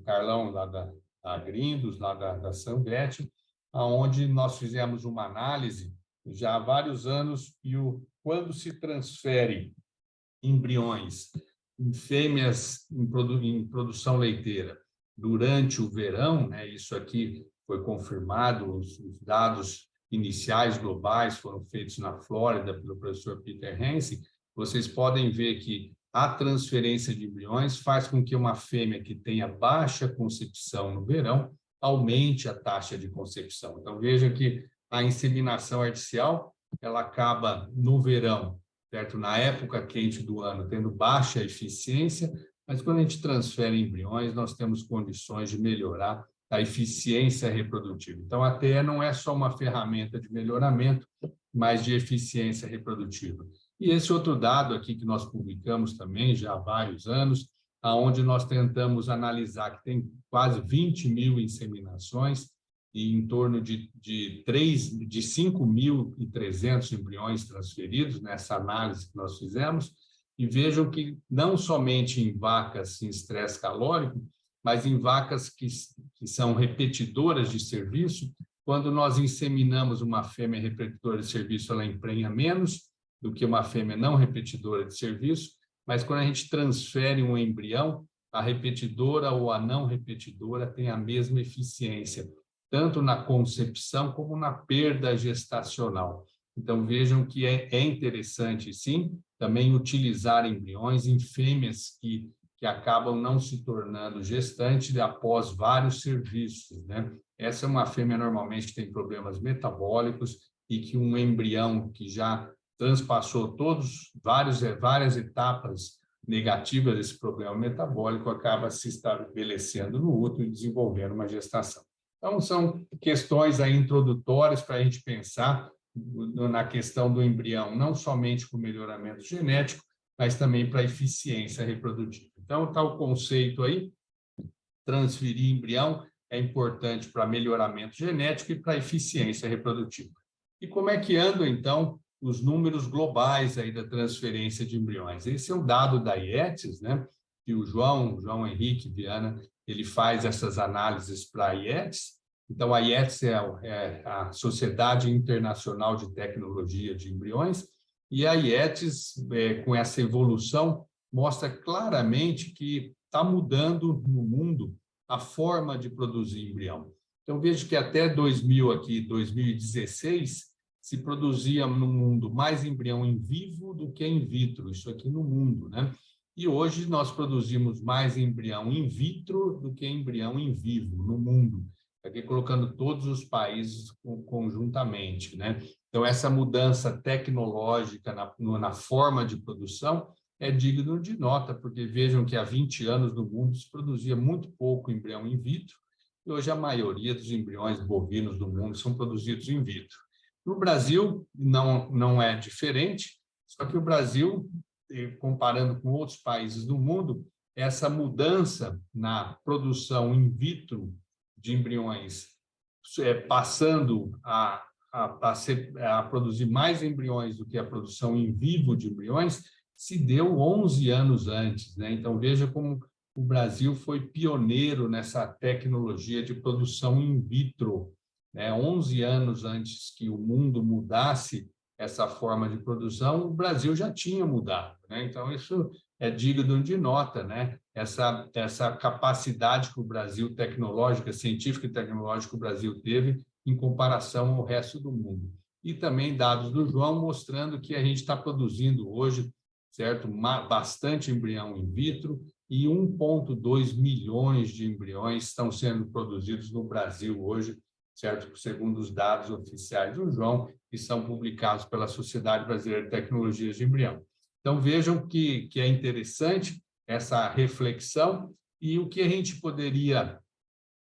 Carlão, lá da Grindos, lá da Sambete, onde nós fizemos uma análise já há vários anos e quando se transfere embriões em fêmeas em produção leiteira durante o verão, né, isso aqui foi confirmado, os dados iniciais globais foram feitos na Flórida pelo professor Peter Hansen, vocês podem ver que a transferência de embriões faz com que uma fêmea que tenha baixa concepção no verão aumente a taxa de concepção. Então, veja que a inseminação artificial, ela acaba no verão, certo? Na época quente do ano, tendo baixa eficiência, mas quando a gente transfere embriões, nós temos condições de melhorar a eficiência reprodutiva. Então, a TE não é só uma ferramenta de melhoramento, mas de eficiência reprodutiva. E esse outro dado aqui que nós publicamos também já há vários anos, aonde nós tentamos analisar que tem quase 20 mil inseminações e em torno de 5.300 embriões transferidos nessa análise que nós fizemos, e vejam que não somente em vacas em estresse calórico, mas em vacas que são repetidoras de serviço, quando nós inseminamos uma fêmea repetidora de serviço, ela emprenha menos do que uma fêmea não repetidora de serviço, mas quando a gente transfere um embrião, a repetidora ou a não repetidora tem a mesma eficiência, tanto na concepção como na perda gestacional. Então, vejam que é interessante, sim, também utilizar embriões em fêmeas que acabam não se tornando gestantes após vários serviços, né? Essa é uma fêmea normalmente que tem problemas metabólicos e que um embrião que já transpassou várias etapas negativas desse problema metabólico acaba se estabelecendo no útero e desenvolvendo uma gestação. Então, são questões aí introdutórias para a gente pensar na questão do embrião, não somente para o melhoramento genético, mas também para a eficiência reprodutiva. Então, está o conceito aí, transferir embrião é importante para melhoramento genético e para eficiência reprodutiva. E como é que andam, então, os números globais aí da transferência de embriões? Esse é o dado da IETES, né? Que o João Henrique Viana, ele faz essas análises para a IETES. Então, a IETES é a Sociedade Internacional de Tecnologia de Embriões, e a IETES, com essa evolução, mostra claramente que está mudando no mundo a forma de produzir embrião. Então, vejo que até 2016, se produzia no mundo mais embrião em vivo do que in vitro, isso aqui no mundo, né? E hoje nós produzimos mais embrião in vitro do que embrião em vivo no mundo, aqui colocando todos os países conjuntamente, né? Então, essa mudança tecnológica na forma de produção é digno de nota, porque vejam que há 20 anos no mundo se produzia muito pouco embrião in vitro, e hoje a maioria dos embriões bovinos do mundo são produzidos in vitro. No Brasil, não é diferente, só que o Brasil, comparando com outros países do mundo, essa mudança na produção in vitro de embriões, passando a produzir mais embriões do que a produção em vivo de embriões, se deu 11 anos antes, né? Então, veja como o Brasil foi pioneiro nessa tecnologia de produção in vitro, né? 11 anos antes que o mundo mudasse essa forma de produção, o Brasil já tinha mudado, né? Então, isso é digno de nota, né? Essa capacidade que o Brasil, tecnológica, científica e tecnológica, o Brasil teve em comparação ao resto do mundo. E também dados do João mostrando que a gente está produzindo hoje, certo, bastante embrião in vitro, e 1,2 milhões de embriões estão sendo produzidos no Brasil hoje, certo, segundo os dados oficiais do João, que são publicados pela Sociedade Brasileira de Tecnologias de Embrião. Então, vejam que é interessante essa reflexão, e o que a gente poderia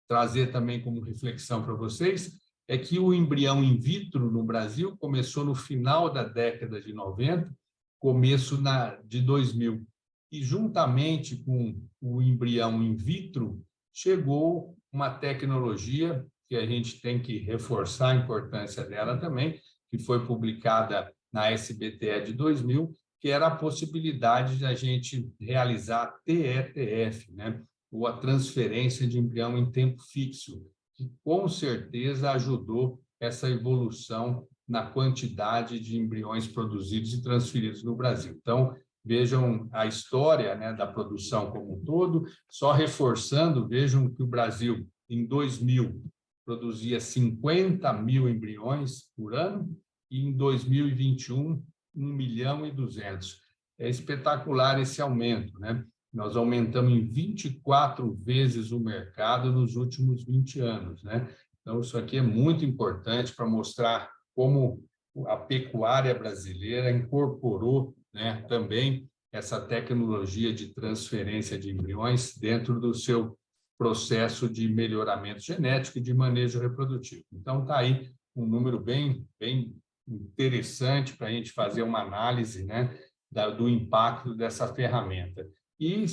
trazer também como reflexão para vocês é que o embrião in vitro no Brasil começou no final da década de 90, começo de 2000. E, juntamente com o embrião in vitro, chegou uma tecnologia que a gente tem que reforçar a importância dela também, que foi publicada na SBTE de 2000, que era a possibilidade de a gente realizar TETF, né? ou a transferência de embrião em tempo fixo, que com certeza ajudou essa evolução na quantidade de embriões produzidos e transferidos no Brasil. Então, vejam a história, né, da produção como um todo, só reforçando, vejam que o Brasil, em 2000, produzia 50 mil embriões por ano, e em 2021, 1.200.000. É espetacular esse aumento, né? Nós aumentamos em 24 vezes o mercado nos últimos 20 anos, né? Então, isso aqui é muito importante para mostrar como a pecuária brasileira incorporou, né, também essa tecnologia de transferência de embriões dentro do seu processo de melhoramento genético e de manejo reprodutivo. Então, está aí um número bem interessante para a gente fazer uma análise, né, do impacto dessa ferramenta. E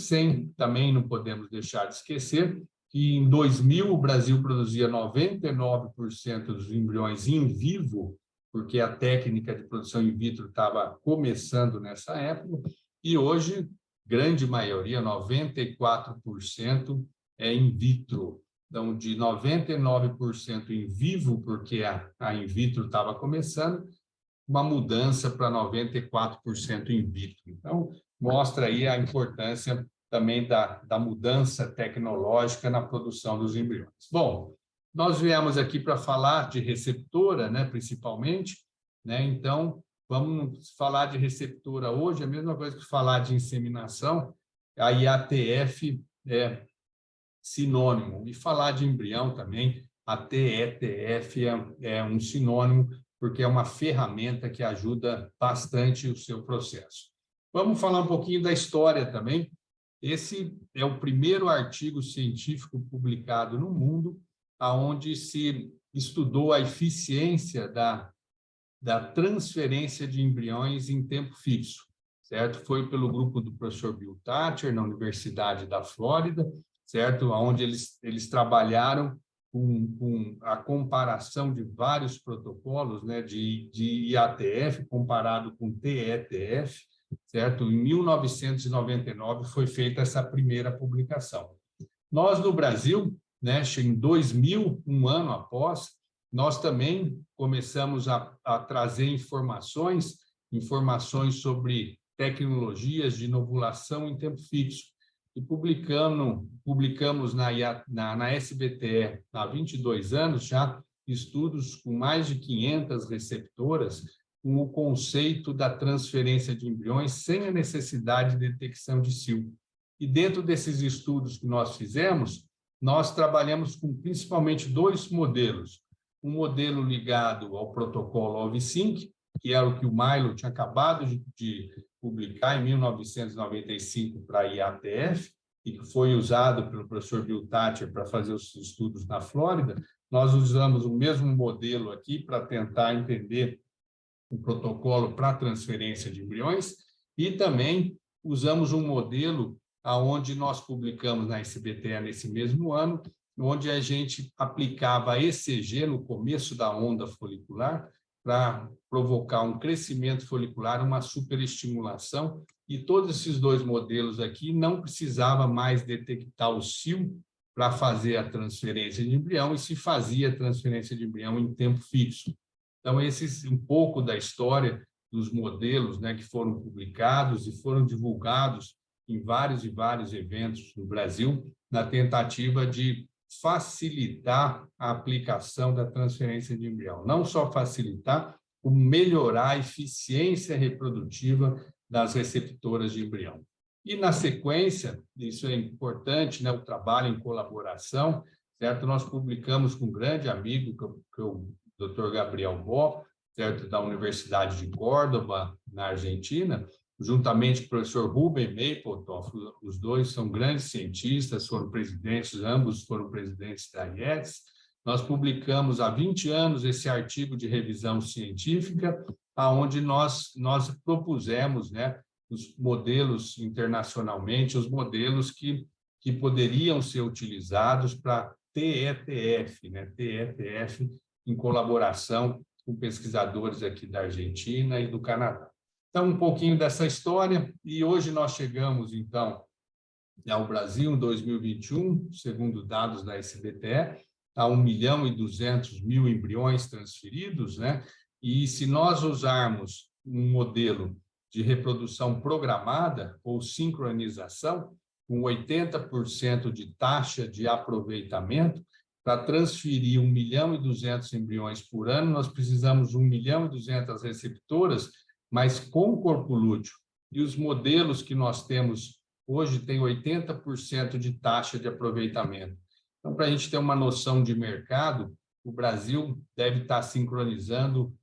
também não podemos deixar de esquecer que em 2000 o Brasil produzia 99% dos embriões em vivo, porque a técnica de produção in vitro estava começando nessa época, e hoje, grande maioria, 94%, é in vitro. Então, de 99% em vivo, porque a in vitro estava começando, uma mudança para 94% in vitro. Então, mostra aí a importância também da mudança tecnológica na produção dos embriões. Bom, nós viemos aqui para falar de receptora, né, principalmente, né? Então, vamos falar de receptora hoje, a mesma coisa que falar de inseminação, a IATF é sinônimo, e falar de embrião também, a TETF é um sinônimo, porque é uma ferramenta que ajuda bastante o seu processo. Vamos falar um pouquinho da história também. Esse é o primeiro artigo científico publicado no mundo onde se estudou a eficiência da transferência de embriões em tempo fixo, certo? Foi pelo grupo do professor Bill Thatcher, na Universidade da Flórida, certo? Onde eles trabalharam com a comparação de vários protocolos, né, de IATF comparado com TETF, certo? Em 1999 foi feita essa primeira publicação. Nós, no Brasil, né, em 2000, um ano após, nós também começamos a trazer informações sobre tecnologias de inovulação em tempo fixo. E publicamos na SBTE, há 22 anos já, estudos com mais de 500 receptoras, com o conceito da transferência de embriões sem a necessidade de detecção de cio. E dentro desses estudos que nós fizemos, nós trabalhamos com principalmente dois modelos. Um modelo ligado ao protocolo OVSync, que era o que o Milo tinha acabado de publicar em 1995 para a IATF, e que foi usado pelo professor Bill Thatcher para fazer os estudos na Flórida. Nós usamos o mesmo modelo aqui para tentar entender o protocolo para transferência de embriões, e também usamos um modelo onde nós publicamos na SBTE nesse mesmo ano, onde a gente aplicava ECG no começo da onda folicular para provocar um crescimento folicular, uma superestimulação, e todos esses dois modelos aqui não precisava mais detectar o cio para fazer a transferência de embrião, e se fazia a transferência de embrião em tempo fixo. Então, esse é um pouco da história dos modelos, né, que foram publicados e foram divulgados em vários e vários eventos no Brasil, na tentativa de facilitar a aplicação da transferência de embrião. Não só facilitar, como melhorar a eficiência reprodutiva das receptoras de embrião. E, na sequência, isso é importante, né, o trabalho em colaboração, certo? Nós publicamos com um grande amigo, que é o Dr. Gabriel Bó, certo? Da Universidade de Córdoba, na Argentina, juntamente com o professor Ruben Mapletop. Os dois são grandes cientistas, ambos foram presidentes da IETS. Nós publicamos há 20 anos esse artigo de revisão científica, onde nós propusemos, né, os modelos internacionalmente, os modelos que poderiam ser utilizados para TETF, né, TETF em colaboração com pesquisadores aqui da Argentina e do Canadá. Então, um pouquinho dessa história, e hoje nós chegamos, então, O Brasil, em 2021, segundo dados da SBTE, está 1.200.000 embriões transferidos, né? E se nós usarmos um modelo de reprodução programada ou sincronização, com 80% de taxa de aproveitamento, para transferir 1.200.000 embriões por ano, nós precisamos de 1.200.000 receptoras, mas com corpo lúteo. E os modelos que nós temos hoje têm 80% de taxa de aproveitamento. Então, para a gente ter uma noção de mercado, o Brasil deve estar sincronizando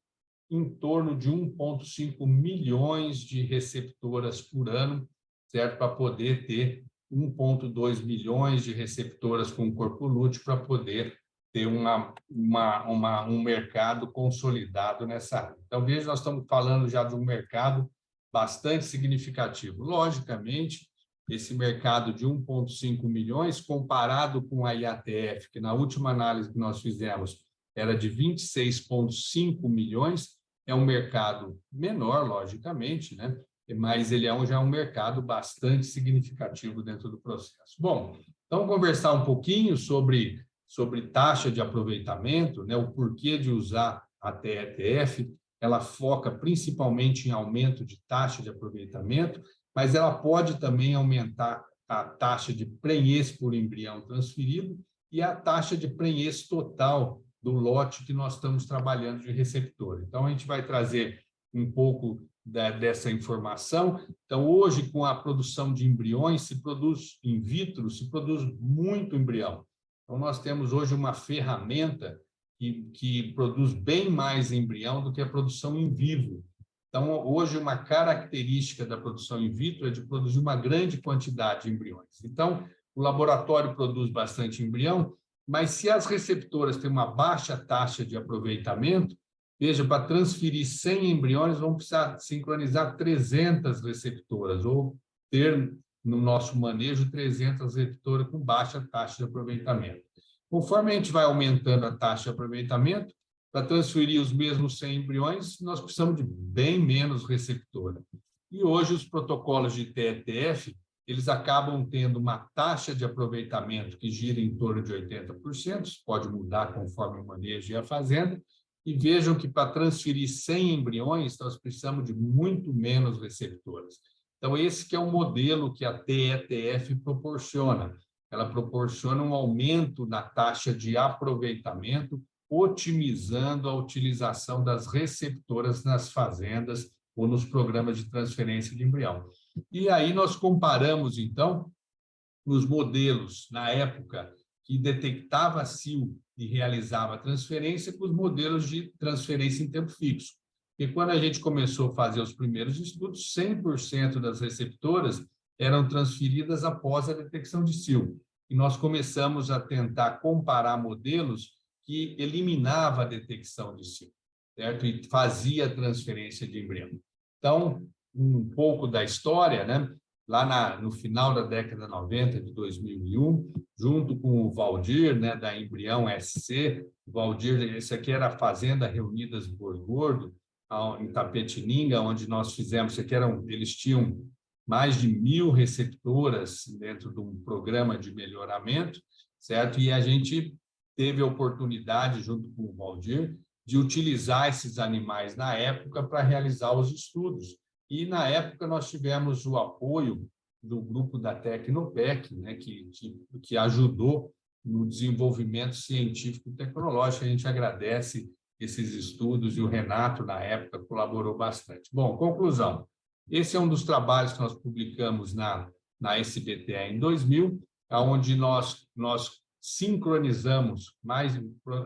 em torno de 1,5 milhões de receptoras por ano, certo? Para poder ter 1,2 milhões de receptoras com corpo lúteo para poder ter um mercado consolidado nessa área. Então, veja, nós estamos falando já de um mercado bastante significativo. Logicamente, esse mercado de 1,5 milhões, comparado com a IATF, que na última análise que nós fizemos era de 26,5 milhões, é um mercado menor, logicamente, né? Mas ele já é um mercado bastante significativo dentro do processo. Bom, então conversar um pouquinho sobre taxa de aproveitamento, né? O porquê de usar a TETF. Ela foca principalmente em aumento de taxa de aproveitamento, mas ela pode também aumentar a taxa de prenhez por embrião transferido e a taxa de prenhez total do lote que nós estamos trabalhando de receptor. Então, a gente vai trazer um pouco dessa informação. Então, hoje, com a produção de embriões, se produz in vitro, se produz muito embrião. Então, nós temos hoje uma ferramenta que produz bem mais embrião do que a produção in vivo. Então, hoje, uma característica da produção in vitro é de produzir uma grande quantidade de embriões. Então, o laboratório produz bastante embrião, mas se as receptoras têm uma baixa taxa de aproveitamento, veja, para transferir 100 embriões, vamos precisar sincronizar 300 receptoras, ou ter no nosso manejo 300 receptoras com baixa taxa de aproveitamento. Conforme a gente vai aumentando a taxa de aproveitamento, para transferir os mesmos 100 embriões, nós precisamos de bem menos receptora. E hoje os protocolos de TETF, eles acabam tendo uma taxa de aproveitamento que gira em torno de 80%, pode mudar conforme o manejo e a fazenda, e vejam que para transferir 100 embriões, nós precisamos de muito menos receptoras. Então, esse que é o modelo que a TETF proporciona. Ela proporciona um aumento na taxa de aproveitamento, otimizando a utilização das receptoras nas fazendas ou nos programas de transferência de embrião. E aí nós comparamos, então, os modelos, na época, que detectava cio e realizava a transferência, com os modelos de transferência em tempo fixo. E quando a gente começou a fazer os primeiros estudos, 100% das receptoras eram transferidas após a detecção de cio. E nós começamos a tentar comparar modelos que eliminava a detecção de cio, certo? E fazia a transferência de embrião. Então, um pouco da história, né? Lá no final da década 90, de 2001, junto com o Valdir, né, da Embrião SC, o Valdir, esse aqui era a Fazenda Reunidas Boi Gordo, em Tapetininga, onde nós fizemos, eles tinham mais de 1.000 receptoras dentro de um programa de melhoramento, certo? E a gente teve a oportunidade, junto com o Valdir, de utilizar esses animais na época para realizar os estudos. E, na época, nós tivemos o apoio do grupo da Tecnopec, né, que ajudou no desenvolvimento científico e tecnológico. A gente agradece esses estudos e o Renato, na época, colaborou bastante. Bom, conclusão. Esse é um dos trabalhos que nós publicamos na SBTE em 2000, onde nós sincronizamos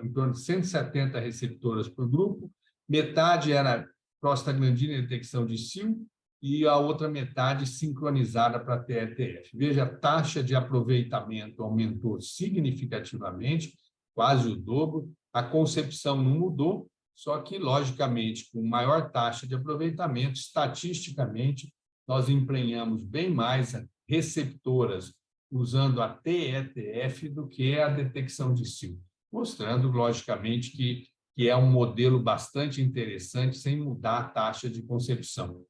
em torno de 170 receptoras por grupo, metade era prostaglandina e detecção de cio, e a outra metade sincronizada para a TETF. Veja, a taxa de aproveitamento aumentou significativamente, quase o dobro, a concepção não mudou, só que, logicamente, com maior taxa de aproveitamento, estatisticamente, nós emprenhamos bem mais receptoras usando a TETF do que a detecção de cio, mostrando, logicamente, que é um modelo bastante interessante, sem mudar a taxa de concepção.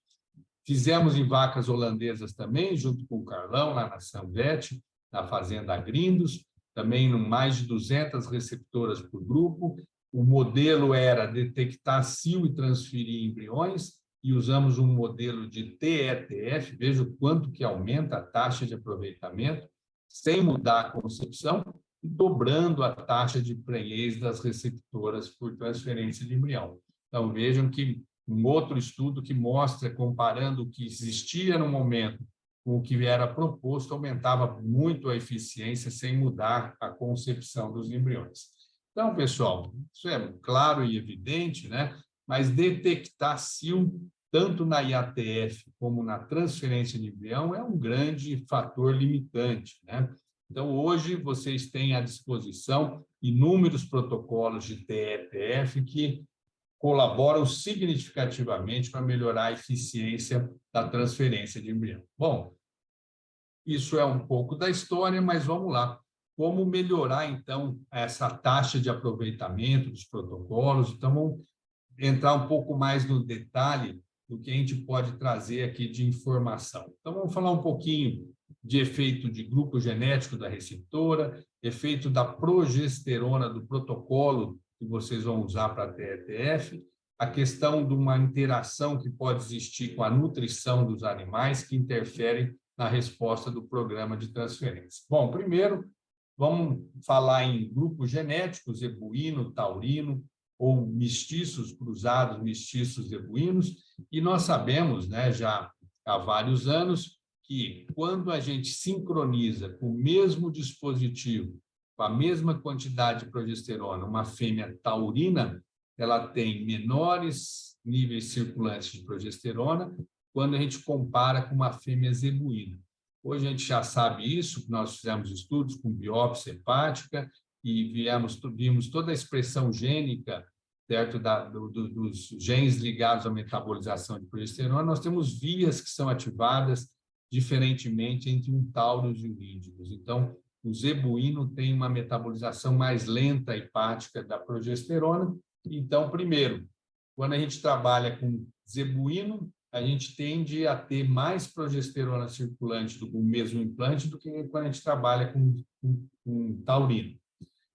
Fizemos em vacas holandesas também, junto com o Carlão, lá na Sanvet, na Fazenda Agrindos, também em mais de 200 receptoras por grupo. O modelo era detectar cio e transferir embriões, e usamos um modelo de TETF, veja o quanto que aumenta a taxa de aproveitamento, sem mudar a concepção, e dobrando a taxa de prenhez das receptoras por transferência de embrião. Então, vejam que um outro estudo que mostra, comparando o que existia no momento com o que era proposto, aumentava muito a eficiência sem mudar a concepção dos embriões. Então, pessoal, isso é claro e evidente, né? Mas detectar cio, tanto na IATF como na transferência de embrião, é um grande fator limitante, né? Então, hoje, vocês têm à disposição inúmeros protocolos de TETF que colaboram significativamente para melhorar a eficiência da transferência de embrião. Bom, isso é um pouco da história, mas vamos lá. Como melhorar, então, essa taxa de aproveitamento dos protocolos? Então, vamos entrar um pouco mais no detalhe do que a gente pode trazer aqui de informação. Então, vamos falar um pouquinho de efeito de grupo genético da receptora, efeito da progesterona do protocolo que vocês vão usar para a TETF, a questão de uma interação que pode existir com a nutrição dos animais que interfere na resposta do programa de transferência. Bom, primeiro, vamos falar em grupos genéticos, zebuíno, taurino, ou mestiços cruzados, mestiços zebuínos, e nós sabemos, né, já há vários anos, que quando a gente sincroniza com o mesmo dispositivo, com a mesma quantidade de progesterona, uma fêmea taurina, ela tem menores níveis circulantes de progesterona quando a gente compara com uma fêmea zebuína. Hoje a gente já sabe isso, nós fizemos estudos com biópsia hepática e vimos toda a expressão gênica, certo, dos genes ligados à metabolização de progesterona. Nós temos vias que são ativadas diferentemente entre um taurus e um índigos. Então, o zebuíno tem uma metabolização mais lenta hepática da progesterona. Então, primeiro, quando a gente trabalha com zebuíno, a gente tende a ter mais progesterona circulante do mesmo implante do que quando a gente trabalha com taurino.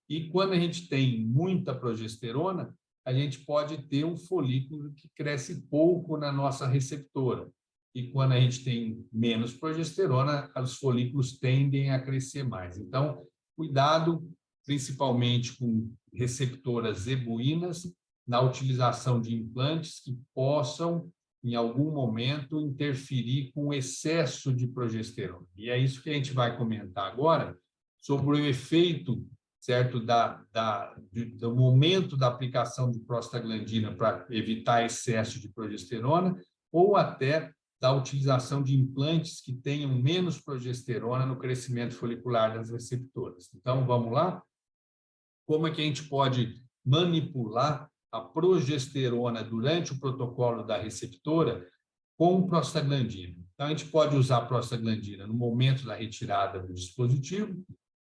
E quando a gente tem muita progesterona, a gente pode ter um folículo que cresce pouco na nossa receptora. E quando a gente tem menos progesterona, os folículos tendem a crescer mais. Então, cuidado, principalmente com receptoras zebuínas, na utilização de implantes que possam, em algum momento, interferir com o excesso de progesterona. E é isso que a gente vai comentar agora, sobre o efeito, certo, do momento da aplicação de prostaglandina para evitar excesso de progesterona, ou até da utilização de implantes que tenham menos progesterona no crescimento folicular das receptoras. Então, vamos lá? Como é que a gente pode manipular a progesterona durante o protocolo da receptora com prostaglandina? Então, a gente pode usar a prostaglandina no momento da retirada do dispositivo,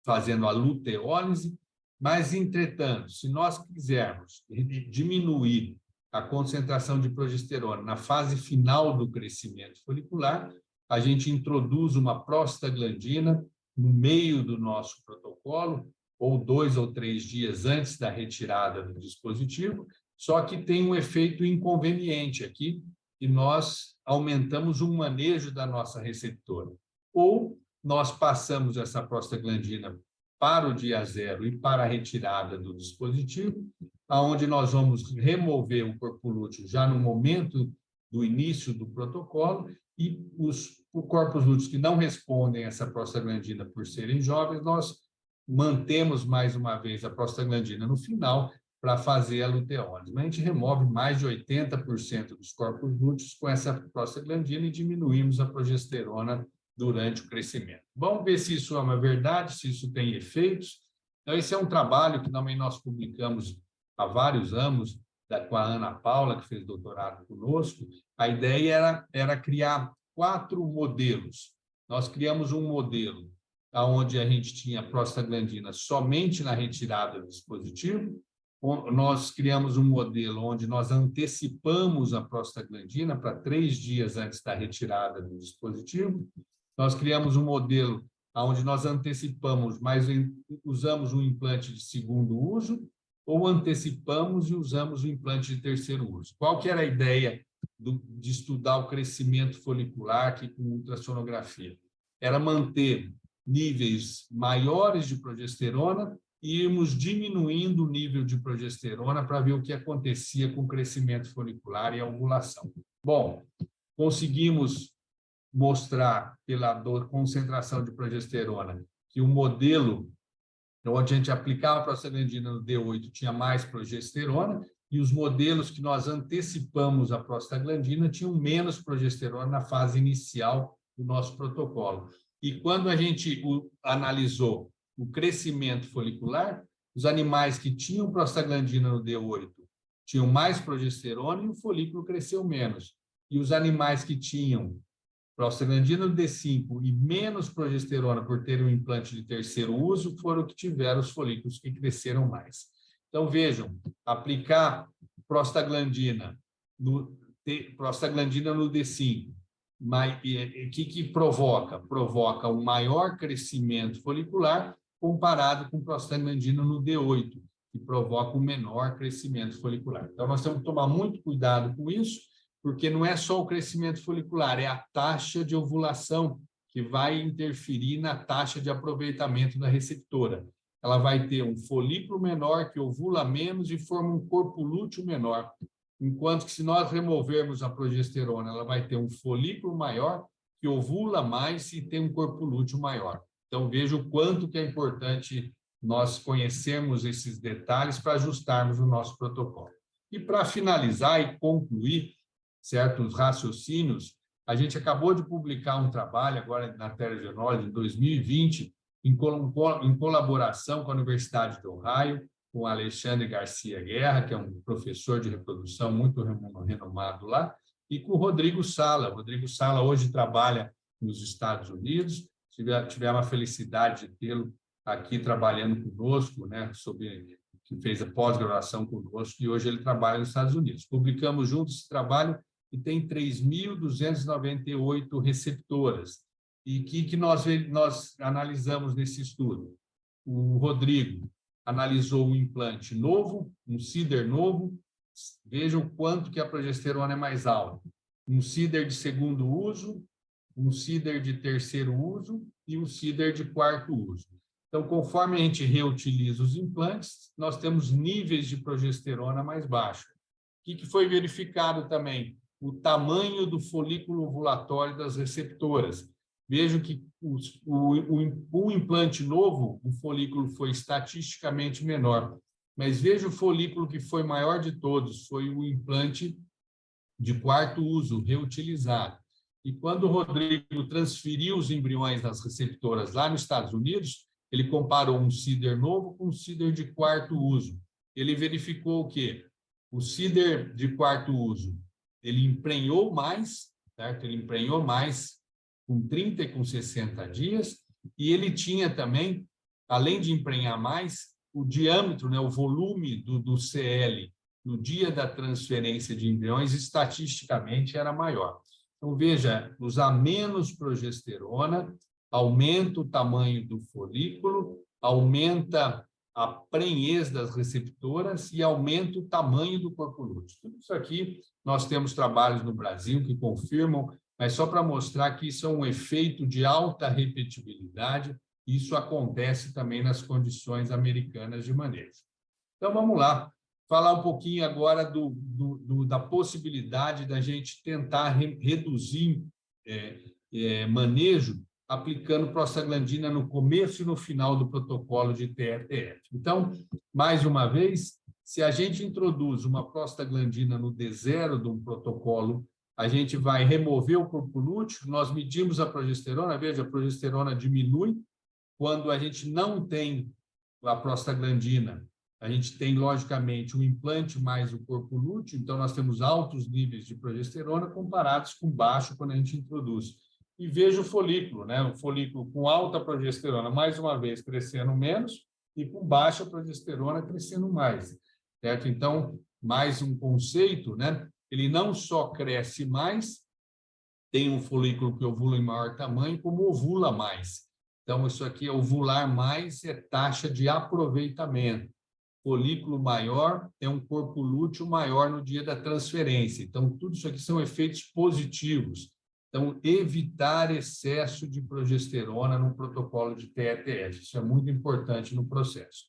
fazendo a luteólise, mas, entretanto, se nós quisermos diminuir a concentração de progesterona na fase final do crescimento folicular, a gente introduz uma prostaglandina no meio do nosso protocolo, ou 2 ou 3 dias antes da retirada do dispositivo, só que tem um efeito inconveniente aqui, e nós aumentamos o manejo da nossa receptora. Ou nós passamos essa prostaglandina para o dia zero e para a retirada do dispositivo, onde nós vamos remover o corpo lúteo já no momento do início do protocolo, e os corpos lúteos que não respondem a essa prostaglandina por serem jovens, nós mantemos mais uma vez a prostaglandina no final para fazer a luteólise. Mas a gente remove mais de 80% dos corpos lúteos com essa prostaglandina e diminuímos a progesterona durante o crescimento. Vamos ver se isso é uma verdade, se isso tem efeitos. Então, esse é um trabalho que também nós publicamos há vários anos, com a Ana Paula, que fez doutorado conosco. A ideia era criar 4 modelos. Nós criamos um modelo onde a gente tinha prostaglandina somente na retirada do dispositivo, nós criamos um modelo onde nós antecipamos a prostaglandina para 3 dias antes da retirada do dispositivo. Nós criamos um modelo onde nós antecipamos, mas usamos um implante de segundo uso, ou antecipamos e usamos o implante de terceiro uso. Qual que era a ideia de estudar o crescimento folicular aqui com ultrassonografia? Era manter níveis maiores de progesterona e irmos diminuindo o nível de progesterona para ver o que acontecia com o crescimento folicular e a ovulação. Bom, conseguimos mostrar pela concentração de progesterona que o modelo onde a gente aplicava a prostaglandina no D8 tinha mais progesterona, e os modelos que nós antecipamos a prostaglandina tinham menos progesterona na fase inicial do nosso protocolo. E quando a gente analisou o crescimento folicular, os animais que tinham prostaglandina no D8 tinham mais progesterona e o folículo cresceu menos. E os animais que tinham prostaglandina no D5 e menos progesterona por ter um implante de terceiro uso foram que tiveram os folículos que cresceram mais. Então, vejam, aplicar prostaglandina no D5, o que provoca? Provoca um maior crescimento folicular comparado com prostaglandina no D8, que provoca um menor crescimento folicular. Então, nós temos que tomar muito cuidado com isso, porque não é só o crescimento folicular, é a taxa de ovulação que vai interferir na taxa de aproveitamento da receptora. Ela vai ter um folículo menor que ovula menos e forma um corpo lúteo menor, enquanto que se nós removermos a progesterona, ela vai ter um folículo maior que ovula mais e tem um corpo lúteo maior. Então, veja o quanto que é importante nós conhecermos esses detalhes para ajustarmos o nosso protocolo. E para finalizar e concluir certos raciocínios, a gente acabou de publicar um trabalho agora na Telegenose, em 2020, em colaboração com a Universidade de Ohio, com o Alexandre Garcia Guerra, que é um professor de reprodução muito renomado lá, e com o Rodrigo Sala. O Rodrigo Sala hoje trabalha nos Estados Unidos, tivemos a felicidade de tê-lo aqui trabalhando conosco, né, que fez a pós-graduação conosco, e hoje ele trabalha nos Estados Unidos. Publicamos juntos esse trabalho e tem 3.298 receptoras. E o que nós analisamos nesse estudo? O Rodrigo analisou um implante novo, um CIDR novo, vejam o quanto que a progesterona é mais alta. Um CIDR de segundo uso, um CIDR de terceiro uso e um CIDR de quarto uso. Então, conforme a gente reutiliza os implantes, nós temos níveis de progesterona mais baixos. O que foi verificado também? O tamanho do folículo ovulatório das receptoras. Vejam que o implante novo, o folículo foi estatisticamente menor, mas veja o folículo que foi maior de todos, foi o implante de quarto uso, reutilizado. E quando o Rodrigo transferiu os embriões das receptoras lá nos Estados Unidos, ele comparou um CIDR novo com um CIDR de quarto uso. Ele verificou o quê? O CIDR de quarto uso, ele emprenhou mais, certo? Ele emprenhou mais com 30 e com 60 dias, e ele tinha também, além de emprenhar mais, o diâmetro, né, o volume do CL no dia da transferência de embriões, estatisticamente, era maior. Então, veja, usar menos progesterona aumenta o tamanho do folículo, aumenta a prenhez das receptoras e aumenta o tamanho do corpo lúteo. Tudo isso aqui, nós temos trabalhos no Brasil que confirmam, mas só para mostrar que isso é um efeito de alta repetibilidade, e isso acontece também nas condições americanas de manejo. Então, vamos lá, falar um pouquinho agora da possibilidade da gente tentar reduzir manejo aplicando prostaglandina no começo e no final do protocolo de TRTF. Então, mais uma vez, se a gente introduz uma prostaglandina no D0 de um protocolo, a gente vai remover o corpo lúteo, nós medimos a progesterona, veja, a progesterona diminui. Quando a gente não tem a prostaglandina, a gente tem, logicamente, o implante mais o corpo lúteo, então nós temos altos níveis de progesterona comparados com baixo quando a gente introduz. E veja o folículo, né? O folículo com alta progesterona, mais uma vez, crescendo menos, e com baixa progesterona, crescendo mais. certo? Então, mais um conceito, né? Ele não só cresce mais, tem um folículo que ovula em maior tamanho, como ovula mais. Então, isso aqui, ovular mais, é taxa de aproveitamento. Folículo maior tem um corpo lúteo maior no dia da transferência. Então, tudo isso aqui são efeitos positivos. Então, evitar excesso de progesterona no protocolo de TETF. Isso é muito importante no processo.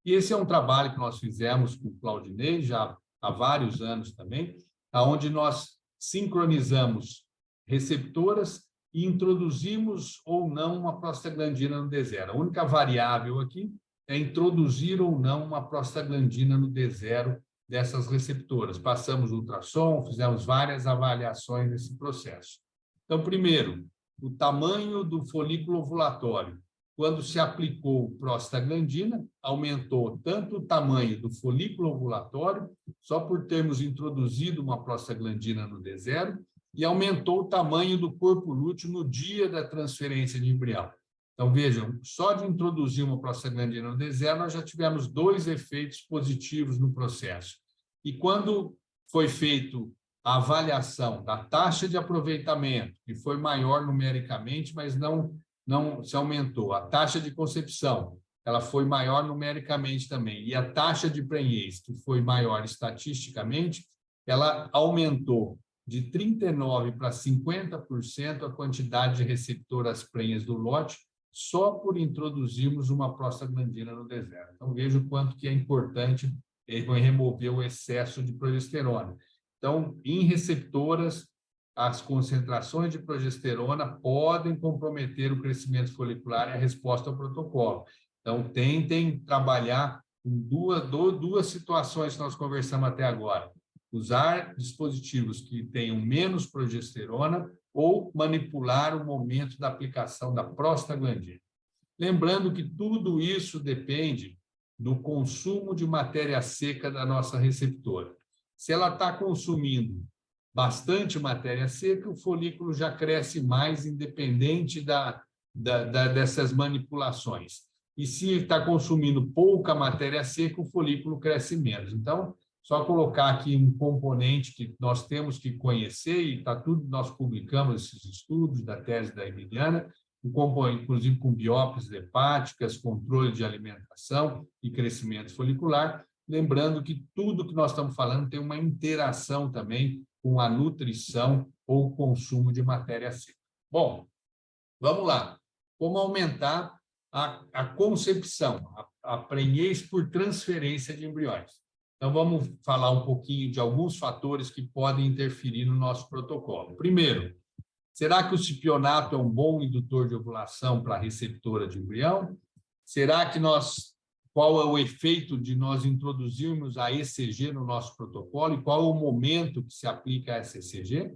E esse é um trabalho que nós fizemos com o Claudinei, já há vários anos também, onde nós sincronizamos receptoras e introduzimos ou não uma prostaglandina no D0. A única variável aqui é introduzir ou não uma prostaglandina no D0 dessas receptoras. Passamos ultrassom, fizemos várias avaliações nesse processo. Então, primeiro, o tamanho do folículo ovulatório. Quando se aplicou prostaglandina, aumentou tanto o tamanho do folículo ovulatório, só por termos introduzido uma prostaglandina no D0, e aumentou o tamanho do corpo lúteo no dia da transferência de embrião. Então, vejam, só de introduzir uma prostaglandina no D0, nós já tivemos 2 efeitos positivos no processo. E quando foi feito a avaliação da taxa de aproveitamento, que foi maior numericamente, mas não se aumentou, a taxa de concepção, ela foi maior numericamente também, e a taxa de prenhez, que foi maior estatisticamente, ela aumentou de 39% para 50% a quantidade de receptoras prenhas do lote, só por introduzirmos uma prostaglandina no D0. Então, veja o quanto que é importante remover o excesso de progesterona. Então, em receptoras, as concentrações de progesterona podem comprometer o crescimento folicular e a resposta ao protocolo. Então, tentem trabalhar em duas situações que nós conversamos até agora. Usar dispositivos que tenham menos progesterona ou manipular o momento da aplicação da prostaglandina. Lembrando que tudo isso depende do consumo de matéria seca da nossa receptora. Se ela está consumindo bastante matéria seca, o folículo já cresce mais independente dessas manipulações. E se está consumindo pouca matéria seca, o folículo cresce menos. Então, só colocar aqui um componente que nós temos que conhecer, e está tudo, nós publicamos esses estudos da tese da Emiliana, um componente, inclusive com biópsias hepáticas, controle de alimentação e crescimento folicular, lembrando que tudo que nós estamos falando tem uma interação também com a nutrição ou o consumo de matéria seca. Bom, vamos lá. Como aumentar a concepção, a prenhez por transferência de embriões? Então, vamos falar um pouquinho de alguns fatores que podem interferir no nosso protocolo. Primeiro, será que o cipionato é um bom indutor de ovulação para a receptora de embrião? Será que qual é o efeito de nós introduzirmos a ECG no nosso protocolo e qual é o momento que se aplica a essa ECG?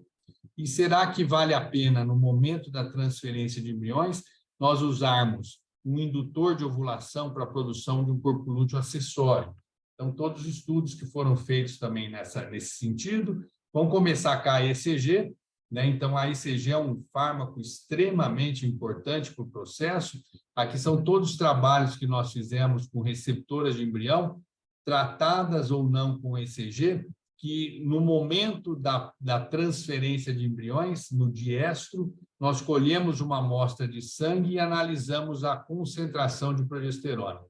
E será que vale a pena, no momento da transferência de embriões, nós usarmos um indutor de ovulação para a produção de um corpo lúteo acessório? Então, todos os estudos que foram feitos também nesse sentido, vão começar com a ECG, né? Então, a ECG é um fármaco extremamente importante para o processo. Aqui são todos os trabalhos que nós fizemos com receptoras de embrião, tratadas ou não com ECG, que no momento da transferência de embriões, no diestro, nós colhemos uma amostra de sangue e analisamos a concentração de progesterona.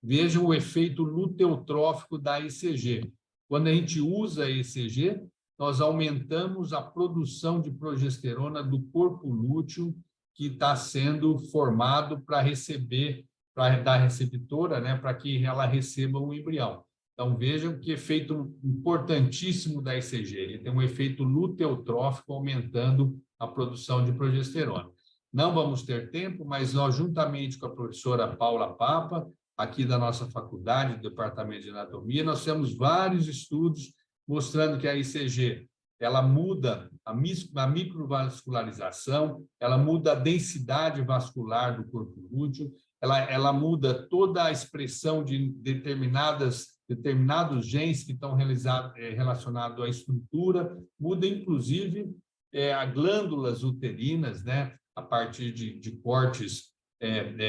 Vejam o efeito luteotrófico da ECG. Quando a gente usa a ECG, nós aumentamos a produção de progesterona do corpo lúteo que está sendo formado para receber, da receptora, né, para que ela receba um embrião. Então, vejam que efeito importantíssimo da ECG. Ele tem um efeito luteotrófico, aumentando a produção de progesterona. Não vamos ter tempo, mas nós, juntamente com a professora Paula Papa, aqui da nossa faculdade, do Departamento de Anatomia, nós temos vários estudos mostrando que a ECG, ela muda a microvascularização, ela muda a densidade vascular do corpo lúteo, ela muda toda a expressão de determinados genes que estão relacionados à estrutura, muda inclusive as glândulas uterinas, né, a partir de cortes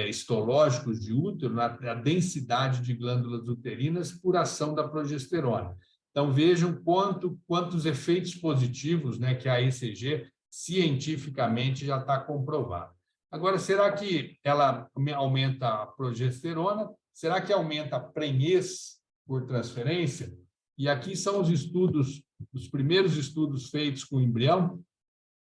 histológicos de útero, a densidade de glândulas uterinas por ação da progesterona. Então, vejam quantos efeitos positivos, né, que a ECG cientificamente já está comprovado. Agora, será que ela aumenta a progesterona? Será que aumenta a prenhez por transferência? E aqui são os estudos, os primeiros estudos feitos com o embrião,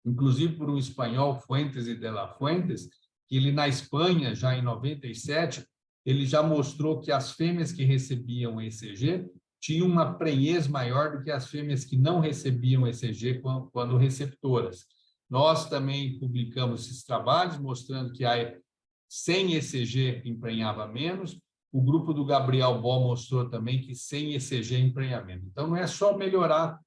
inclusive por um espanhol, Fuentes y de la Fuentes, que ele, na Espanha, já em 97, ele já mostrou que as fêmeas que recebiam ECG tinham uma prenhez maior do que as fêmeas que não recebiam ECG quando receptoras. Nós também publicamos esses trabalhos mostrando que sem ECG emprenhava menos. O grupo do Gabriel Bó mostrou também que sem ECG emprenhamento. Então, não é só melhorar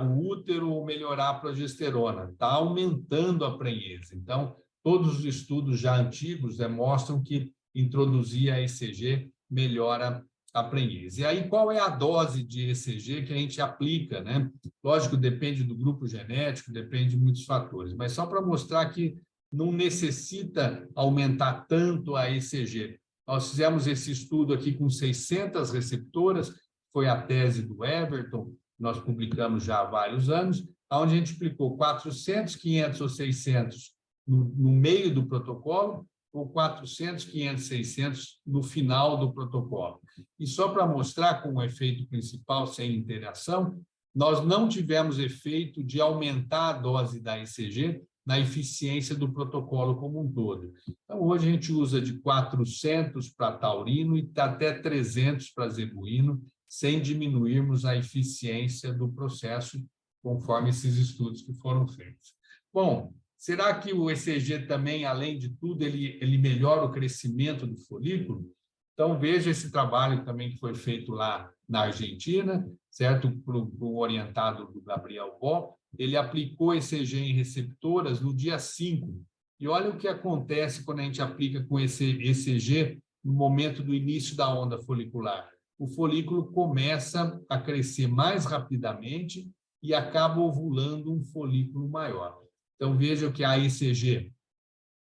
o útero ou melhorar a progesterona, está aumentando a prenhez. Então, todos os estudos já antigos demonstram que introduzir a ECG melhora a prenhez. E aí, qual é a dose de ECG que a gente aplica, né? Lógico, depende do grupo genético, depende de muitos fatores, mas só para mostrar que não necessita aumentar tanto a ECG. Nós fizemos esse estudo aqui com 600 receptoras, foi a tese do Everton, nós publicamos já há vários anos, onde a gente aplicou 400, 500 ou 600 no meio do protocolo, ou 400, 500, 600 no final do protocolo. E só para mostrar com o efeito principal, sem interação, nós não tivemos efeito de aumentar a dose da ECG na eficiência do protocolo como um todo. Então, hoje a gente usa de 400 para taurino e até 300 para zebuíno, sem diminuirmos a eficiência do processo, conforme esses estudos que foram feitos. Bom, será que o ECG também, além de tudo, ele melhora o crescimento do folículo? Então, veja esse trabalho também que foi feito lá na Argentina, certo? Para o orientado do Gabriel Bó. Ele aplicou ECG em receptoras no dia 5. E olha o que acontece quando a gente aplica com esse ECG no momento do início da onda folicular. O folículo começa a crescer mais rapidamente e acaba ovulando um folículo maior. Então, vejam que a ECG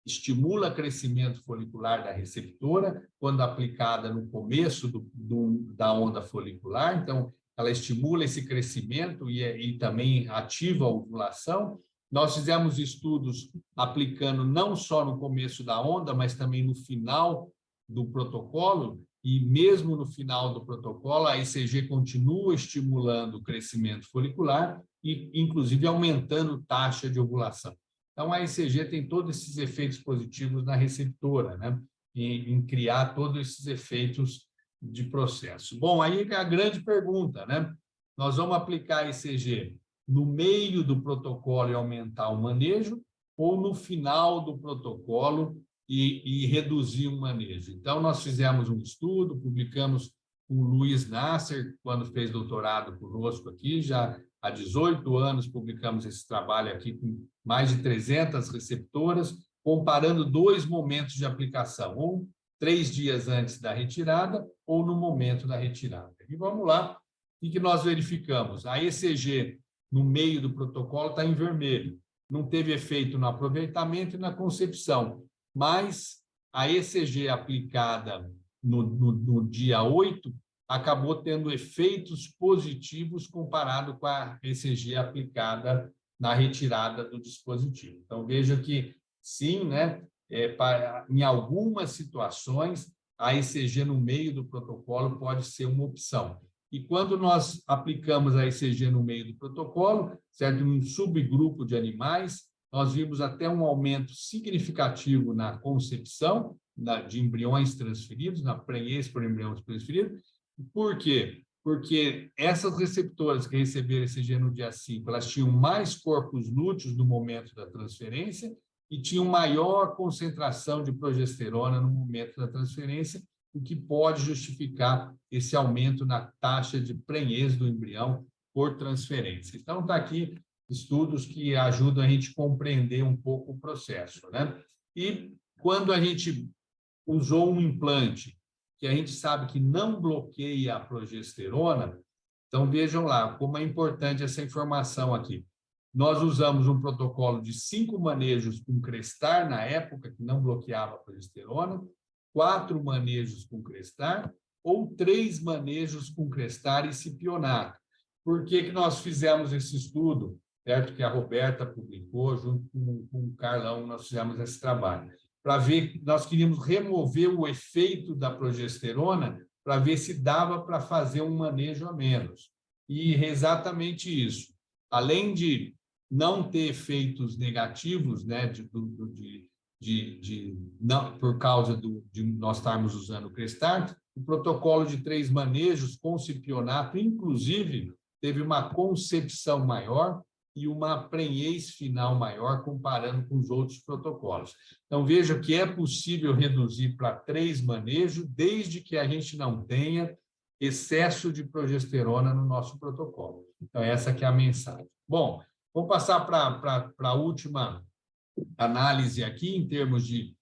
estimula o crescimento folicular da receptora, quando aplicada no começo da onda folicular. Então, ela estimula esse crescimento e também ativa a ovulação. Nós fizemos estudos aplicando não só no começo da onda, mas também no final do protocolo, e mesmo no final do protocolo, a ECG continua estimulando o crescimento folicular e, inclusive, aumentando taxa de ovulação. Então, a ECG tem todos esses efeitos positivos na receptora, né? Em criar todos esses efeitos de processo. Bom, aí é a grande pergunta, né? Nós vamos aplicar a ECG no meio do protocolo e aumentar o manejo, ou no final do protocolo e reduzir o manejo. Então, nós fizemos um estudo, publicamos com o Luiz Nasser, quando fez doutorado conosco aqui, já há 18 anos publicamos esse trabalho aqui com mais de 300 receptoras, comparando 2 momentos de aplicação, um 3 dias antes da retirada ou no momento da retirada. E vamos lá, o que nós verificamos? A ECG no meio do protocolo está em vermelho, não teve efeito no aproveitamento e na concepção, mas a ECG aplicada no dia 8 acabou tendo efeitos positivos comparado com a ECG aplicada na retirada do dispositivo. Então, veja que, sim, né, em algumas situações, a ECG no meio do protocolo pode ser uma opção. E quando nós aplicamos a ECG no meio do protocolo, certo, num subgrupo de animais, nós vimos até um aumento significativo na concepção de embriões transferidos, na prenhez por embriões transferidos. Por quê? Porque essas receptoras que receberam ECG no dia 5, elas tinham mais corpos lúteos no momento da transferência e tinham maior concentração de progesterona no momento da transferência, o que pode justificar esse aumento na taxa de prenhez do embrião por transferência. Então, está aqui estudos que ajudam a gente a compreender um pouco o processo, né? E quando a gente usou um implante que a gente sabe que não bloqueia a progesterona, então vejam lá como é importante essa informação aqui. Nós usamos um protocolo de 5 manejos com Crestar, na época, que não bloqueava a progesterona, 4 manejos com Crestar, ou 3 manejos com Crestar e cipionato. Por que nós fizemos esse estudo? Certo? Que a Roberta publicou, junto com o Carlão, nós fizemos esse trabalho. Para ver, nós queríamos remover o efeito da progesterona para ver se dava para fazer um manejo a menos. E exatamente isso. Além de não ter efeitos negativos, né, não, por causa de nós estarmos usando o Crestar, o protocolo de 3 manejos com cipionato, inclusive, teve uma concepção maior e uma prenhez final maior comparando com os outros protocolos. Então, veja que é possível reduzir para 3 manejos, desde que a gente não tenha excesso de progesterona no nosso protocolo. Então, essa que é a mensagem. Bom, vamos passar para a última análise aqui, em termos de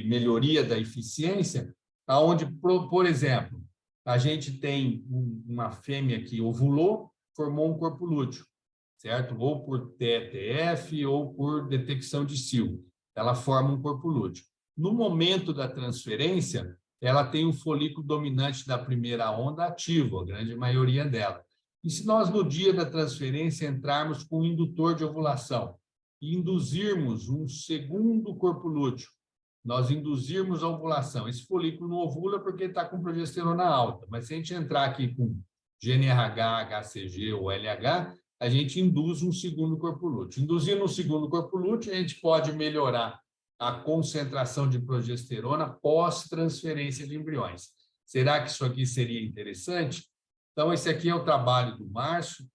melhoria da eficiência, onde, por exemplo, a gente tem uma fêmea que ovulou, formou um corpo lúteo, certo? Ou por TETF ou por detecção de sil. Ela forma um corpo lúteo. No momento da transferência, ela tem o folículo dominante da primeira onda ativo, a grande maioria dela. E se nós, no dia da transferência, entrarmos com um indutor de ovulação e induzirmos um segundo corpo lúteo, nós induzirmos a ovulação, esse folículo não ovula porque está com progesterona alta, mas se a gente entrar aqui com GNRH, HCG ou LH, a gente induz um segundo corpo lúteo. Induzindo um segundo corpo lúteo, a gente pode melhorar a concentração de progesterona pós-transferência de embriões. Será que isso aqui seria interessante? Então, esse aqui é o trabalho do Márcio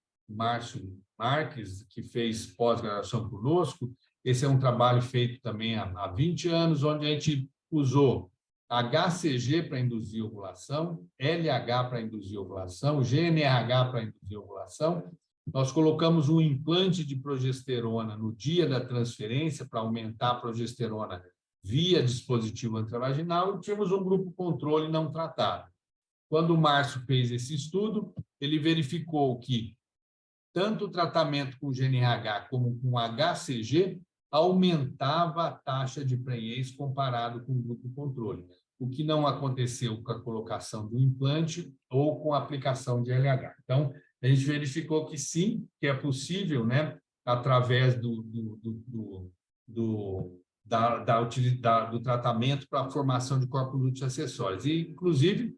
Marques, que fez pós-graduação conosco. Esse é um trabalho feito também há 20 anos, onde a gente usou HCG para induzir ovulação, LH para induzir ovulação, GNRH para induzir ovulação. Nós colocamos um implante de progesterona no dia da transferência para aumentar a progesterona via dispositivo intravaginal e tínhamos um grupo controle não tratado. Quando o Márcio fez esse estudo, ele verificou que tanto o tratamento com GNRH como com HCG aumentava a taxa de prenhez comparado com o grupo controle, o que não aconteceu com a colocação do implante ou com a aplicação de LH. Então, a gente verificou que sim, que é possível, né, através do tratamento para a formação de corpos lúteos acessórios. E, inclusive,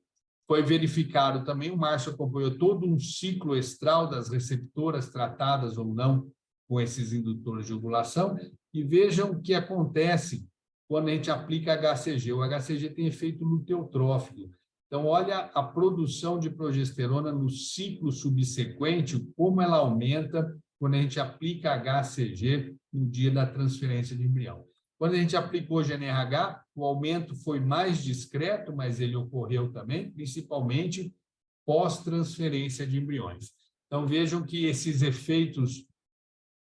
foi verificado também, o Márcio acompanhou todo um ciclo estral das receptoras tratadas ou não com esses indutores de ovulação, e vejam o que acontece quando a gente aplica HCG. O HCG tem efeito luteotrófico. Então, olha a produção de progesterona no ciclo subsequente, como ela aumenta quando a gente aplica HCG no dia da transferência de embrião. Quando a gente aplicou GNRH, o aumento foi mais discreto, mas ele ocorreu também, principalmente pós-transferência de embriões. Então, vejam que esses efeitos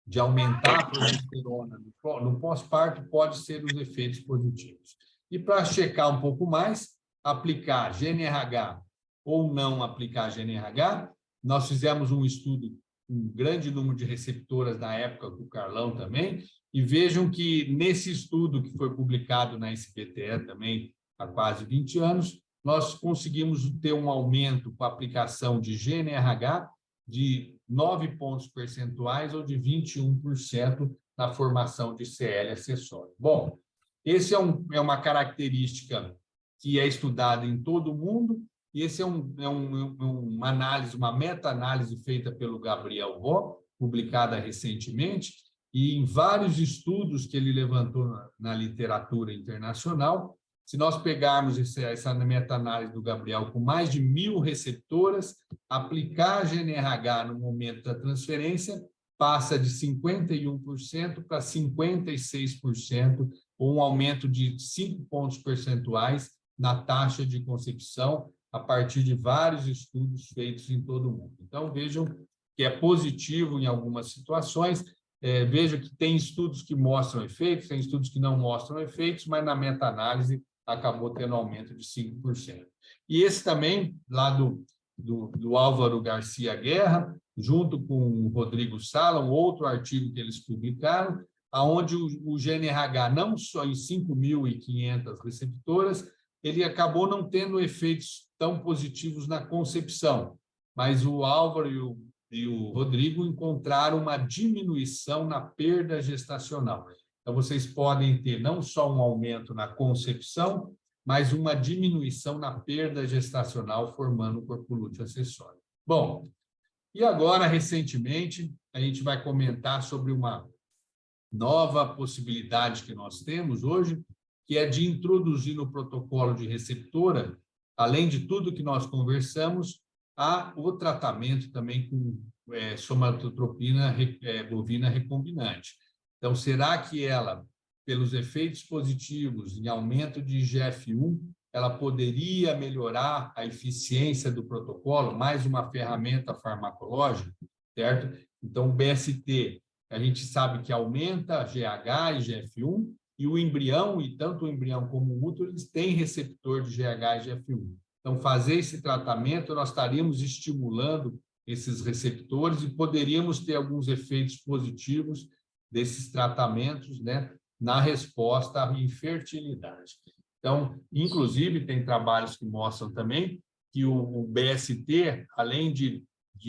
de aumentar a progesterona no pós-parto pode ser os efeitos positivos. E para checar um pouco mais, aplicar GNRH ou não aplicar GNRH, nós fizemos um estudo, um grande número de receptoras na época, com o Carlão também, e vejam que nesse estudo que foi publicado na SBTE também há quase 20 anos, nós conseguimos ter um aumento com a aplicação de GNRH de 9 pontos percentuais ou de 21% na formação de CL acessório. Bom, esse é uma característica que é estudada em todo o mundo, e esse é uma análise, uma meta-análise feita pelo Gabriel Vó, publicada recentemente, e em vários estudos que ele levantou na literatura internacional. Se nós pegarmos essa meta-análise do Gabriel com mais de 1.000 receptoras, aplicar GNRH no momento da transferência passa de 51% para 56%, ou um aumento de 5 pontos percentuais na taxa de concepção, a partir de vários estudos feitos em todo o mundo. Então, vejam que é positivo em algumas situações. Vejam que tem estudos que mostram efeitos, tem estudos que não mostram efeitos, mas na meta-análise acabou tendo aumento de 5%. E esse também, lá do Álvaro Garcia Guerra, junto com o Rodrigo Sala, um outro artigo que eles publicaram, onde o GNRH, não só em 5.500 receptoras, ele acabou não tendo efeitos tão positivos na concepção, mas o Álvaro e o Rodrigo encontraram uma diminuição na perda gestacional. Então, vocês podem ter não só um aumento na concepção, mas uma diminuição na perda gestacional, formando o corpo lúteo acessório. Bom, e agora, recentemente, a gente vai comentar sobre uma nova possibilidade que nós temos hoje, que é de introduzir no protocolo de receptora, além de tudo que nós conversamos, o tratamento também com somatotropina bovina recombinante. Então, será que ela, pelos efeitos positivos em aumento de IGF-1, ela poderia melhorar a eficiência do protocolo, mais uma ferramenta farmacológica, certo? Então, o BST, a gente sabe que aumenta GH e IGF-1, e o embrião, e tanto o embrião como o útero, eles têm receptor de GH e IGF-1. Então, fazer esse tratamento, nós estaríamos estimulando esses receptores e poderíamos ter alguns efeitos positivos desses tratamentos, né, na resposta à infertilidade. Então, inclusive, tem trabalhos que mostram também que o BST, além de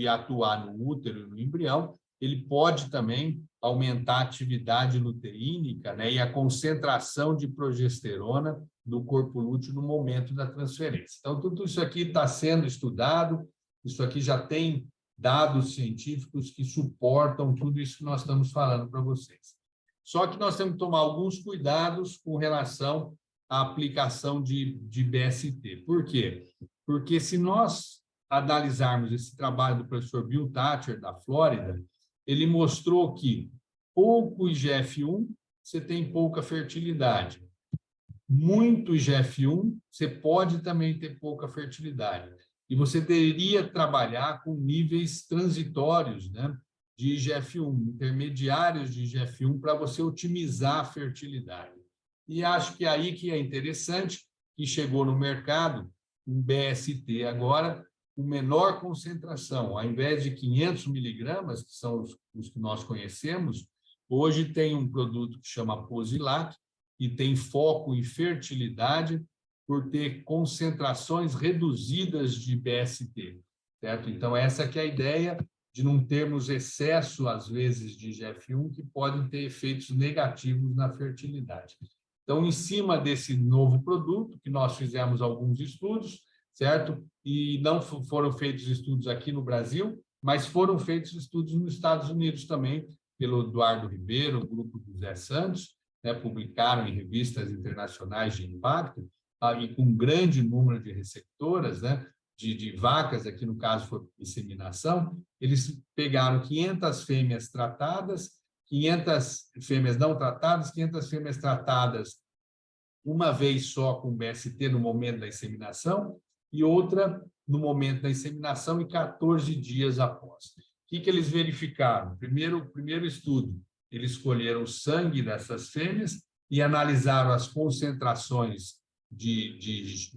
atuar no útero e no embrião, ele pode também aumentar a atividade luteínica, né, e a concentração de progesterona do corpo lúteo no momento da transferência. Então, tudo isso aqui está sendo estudado, isso aqui já tem dados científicos que suportam tudo isso que nós estamos falando para vocês. Só que nós temos que tomar alguns cuidados com relação à aplicação de BST. Por quê? Porque se nós analisarmos esse trabalho do professor Bill Thatcher, da Flórida, ele mostrou que pouco IGF-1, você tem pouca fertilidade. Muito IGF-1, você pode também ter pouca fertilidade. E você deveria trabalhar com níveis transitórios, né, de IGF-1, intermediários de IGF-1, para você otimizar a fertilidade. E acho que aí que é interessante que chegou no mercado um BST agora com menor concentração. Ao invés de 500 miligramas, que são os que nós conhecemos, hoje tem um produto que chama Posilac, e tem foco em fertilidade por ter concentrações reduzidas de BST, certo? Então, essa que é a ideia de não termos excesso, às vezes, de IGF-1, que podem ter efeitos negativos na fertilidade. Então, em cima desse novo produto, que nós fizemos alguns estudos, certo? E não foram feitos estudos aqui no Brasil, mas foram feitos estudos nos Estados Unidos também, pelo Eduardo Ribeiro, o grupo do Zé Santos, né, publicaram em revistas internacionais de impacto, e com um grande número de receptoras, né, de vacas, aqui no caso foi inseminação, eles pegaram 500 fêmeas tratadas, 500 fêmeas não tratadas, 500 fêmeas tratadas uma vez só com BST no momento da inseminação e outra no momento da inseminação e 14 dias após. O que eles verificaram? Primeiro estudo, eles escolheram o sangue dessas fêmeas e analisaram as concentrações de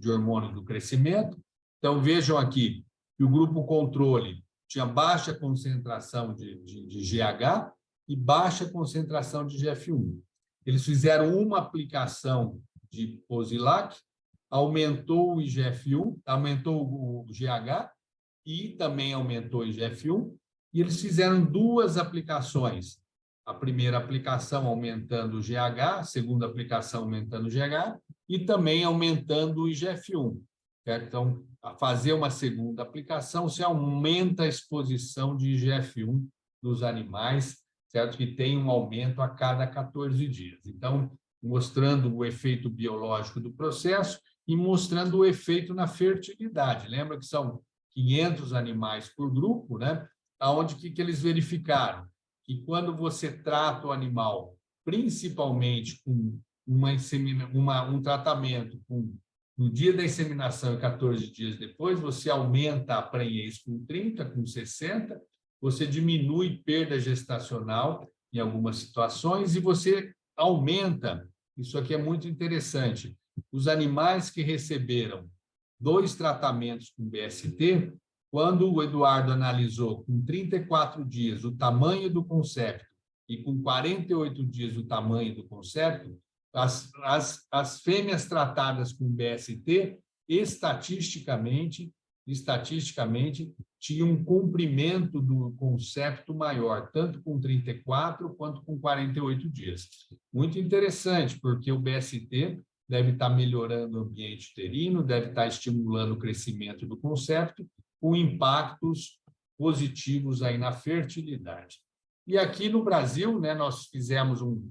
hormônio do crescimento. Então, vejam aqui que o grupo controle tinha baixa concentração de GH e baixa concentração de IGF-1. Eles fizeram uma aplicação de Posilac, aumentou o IGF-1, aumentou o GH e também aumentou o IGF-1, e eles fizeram duas aplicações. A primeira aplicação aumentando o GH, a segunda aplicação aumentando o GH e também aumentando o IGF-1. Certo? Então, a fazer uma segunda aplicação, você aumenta a exposição de IGF-1 nos animais, certo? Que tem um aumento a cada 14 dias. Então, mostrando o efeito biológico do processo e mostrando o efeito na fertilidade. Lembra que são 500 animais por grupo, né? Aonde que eles verificaram? Que quando você trata o animal, principalmente com um tratamento no dia da inseminação e 14 dias depois, você aumenta a prenhez com 30, com 60, você diminui perda gestacional em algumas situações e você aumenta, isso aqui é muito interessante, os animais que receberam 2 tratamentos com BST, Quando o Eduardo analisou com 34 dias o tamanho do concepto e com 48 dias o tamanho do concepto, as fêmeas tratadas com BST, estatisticamente, tinham um comprimento do concepto maior, tanto com 34 quanto com 48 dias. Muito interessante, porque o BST deve estar melhorando o ambiente uterino, deve estar estimulando o crescimento do concepto, com impactos positivos aí na fertilidade. E aqui no Brasil, né, nós fizemos um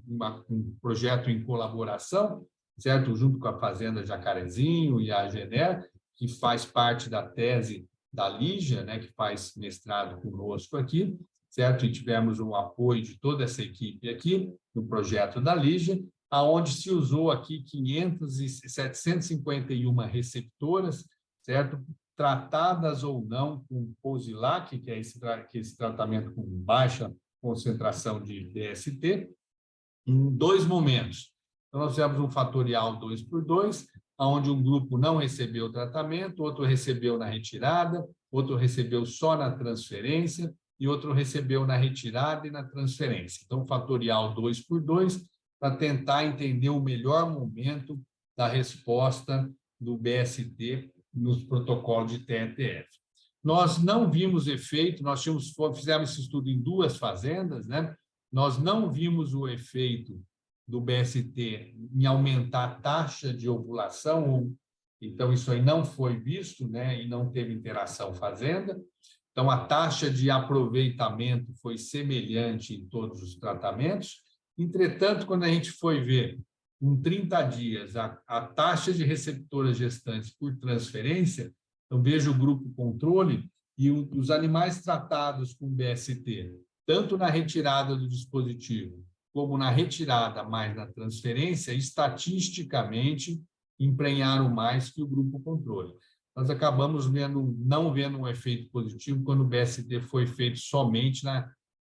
projeto em colaboração, certo? Junto com a Fazenda Jacarezinho e a Gener, que faz parte da tese da Lígia, né, que faz mestrado conosco aqui, certo? E tivemos o apoio de toda essa equipe aqui no projeto da Lígia, aonde se usou aqui 751 receptoras, certo? Tratadas ou não com Posilac, que é esse tratamento com baixa concentração de DST, em 2 momentos. Então, nós fizemos um fatorial 2x2, onde um grupo não recebeu o tratamento, outro recebeu na retirada, outro recebeu só na transferência e outro recebeu na retirada e na transferência. Então, fatorial 2x2, para tentar entender o melhor momento da resposta do BST nos protocolos de TETF. Nós não vimos efeito, fizemos esse estudo em 2 fazendas, né? Nós não vimos o efeito do BST em aumentar a taxa de ovulação, então isso aí não foi visto, né? E não teve interação fazenda. Então, a taxa de aproveitamento foi semelhante em todos os tratamentos. Entretanto, quando a gente foi ver em 30 dias a taxa de receptoras gestantes por transferência, então vejo o grupo controle e os animais tratados com BST, tanto na retirada do dispositivo como na retirada mais na transferência, estatisticamente emprenharam mais que o grupo controle. Nós acabamos não vendo um efeito positivo quando o BST foi feito somente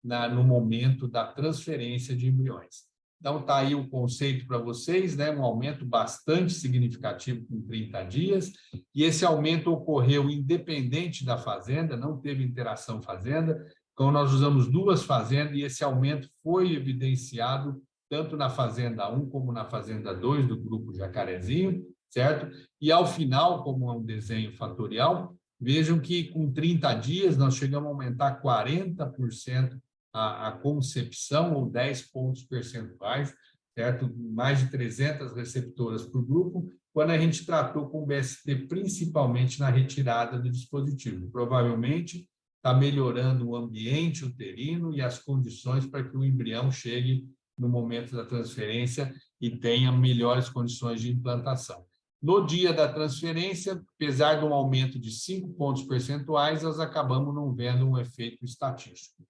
no momento da transferência de embriões. Então, está aí o conceito para vocês, né? Um aumento bastante significativo com 30 dias, e esse aumento ocorreu independente da fazenda, não teve interação fazenda. Então, nós usamos 2 fazendas e esse aumento foi evidenciado tanto na fazenda 1 como na fazenda 2 do grupo Jacarezinho, certo? E, ao final, como é um desenho fatorial, vejam que com 30 dias nós chegamos a aumentar 40% a concepção, ou 10 pontos percentuais, certo? Mais de 300 receptoras por grupo, quando a gente tratou com o BST principalmente na retirada do dispositivo. Provavelmente está melhorando o ambiente uterino e as condições para que o embrião chegue no momento da transferência e tenha melhores condições de implantação. No dia da transferência, apesar de um aumento de 5 pontos percentuais, nós acabamos não vendo um efeito estatístico.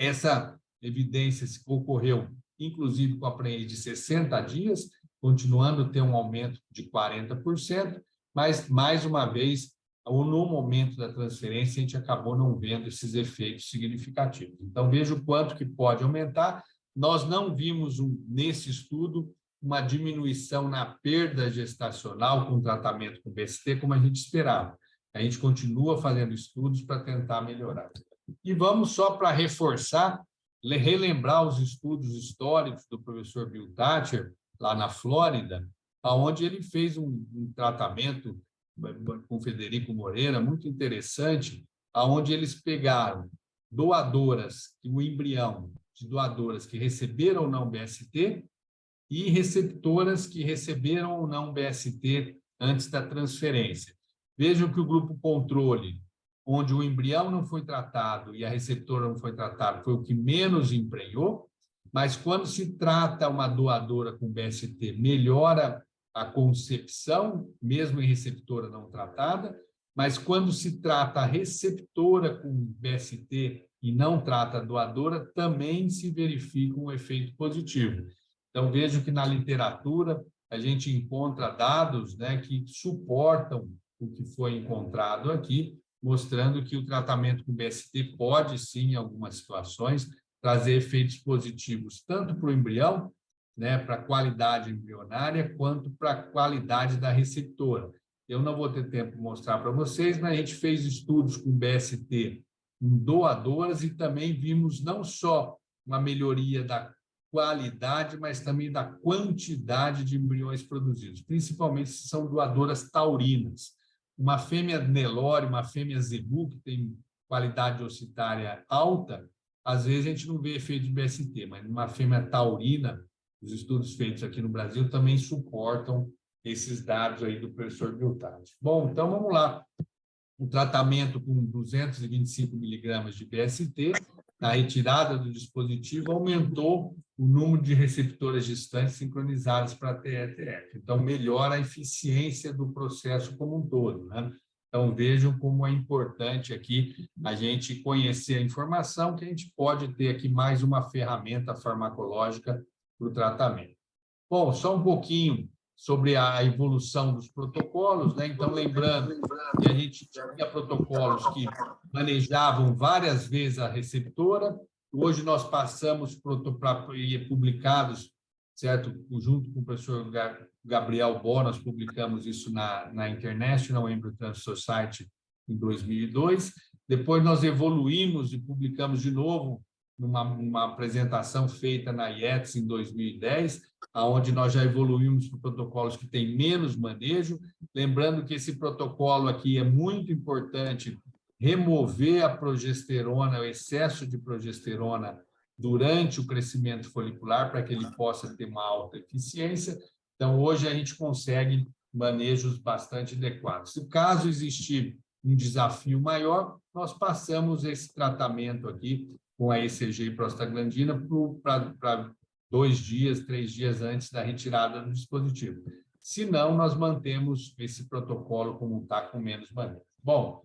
Essa evidência ocorreu, inclusive, com a prenhez de 60 dias, continuando a ter um aumento de 40%, mas, mais uma vez, no momento da transferência, a gente acabou não vendo esses efeitos significativos. Então, veja o quanto que pode aumentar. Nós não vimos, nesse estudo, uma diminuição na perda gestacional com tratamento com BST, como a gente esperava. A gente continua fazendo estudos para tentar melhorar. E vamos só para reforçar, relembrar os estudos históricos do professor Bill Thatcher, lá na Flórida, onde ele fez um tratamento com o Federico Moreira, muito interessante, onde eles pegaram doadoras, o embrião de doadoras que receberam ou não BST e receptoras que receberam ou não BST antes da transferência. Vejam que o grupo controle, onde o embrião não foi tratado e a receptora não foi tratada, foi o que menos emprenhou, mas quando se trata uma doadora com BST, melhora a concepção, mesmo em receptora não tratada, mas quando se trata a receptora com BST e não trata a doadora, também se verifica um efeito positivo. Então, vejo que na literatura a gente encontra dados, né, que suportam o que foi encontrado aqui, mostrando que o tratamento com BST pode, sim, em algumas situações, trazer efeitos positivos tanto para o embrião, né, para a qualidade embrionária, quanto para a qualidade da receptora. Eu não vou ter tempo de mostrar para vocês, mas a gente fez estudos com BST em doadoras e também vimos não só uma melhoria da qualidade, mas também da quantidade de embriões produzidos, principalmente se são doadoras taurinas. Uma fêmea Nelore, uma fêmea Zebu, que tem qualidade ocitária alta, às vezes a gente não vê efeito de BST, mas uma fêmea taurina, os estudos feitos aqui no Brasil também suportam esses dados aí do professor Biltati. Bom, então vamos lá. Um tratamento com 225 miligramas de BST, a retirada do dispositivo aumentou o número de receptoras gestantes sincronizadas para a TETF. Então, melhora a eficiência do processo como um todo, né? Então, vejam como é importante aqui a gente conhecer a informação, que a gente pode ter aqui mais uma ferramenta farmacológica para o tratamento. Bom, só um pouquinho sobre a evolução dos protocolos, né? Então, lembrando que a gente tinha protocolos que manejavam várias vezes a receptora, hoje nós passamos para publicados, certo? Junto com o professor Gabriel Bó, nós publicamos isso na International Embryo Transfer Society em 2002. Depois nós evoluímos e publicamos de novo numa apresentação feita na IETS em 2010, onde nós já evoluímos para protocolos que têm menos manejo. Lembrando que esse protocolo aqui é muito importante remover a progesterona, o excesso de progesterona durante o crescimento folicular, para que ele possa ter uma alta eficiência. Então, hoje a gente consegue manejos bastante adequados. Se caso existir um desafio maior, nós passamos esse tratamento aqui com a ECG e prostaglandina para 2 dias, 3 dias antes da retirada do dispositivo. Se não, nós mantemos esse protocolo como está, com menos manejo. Bom,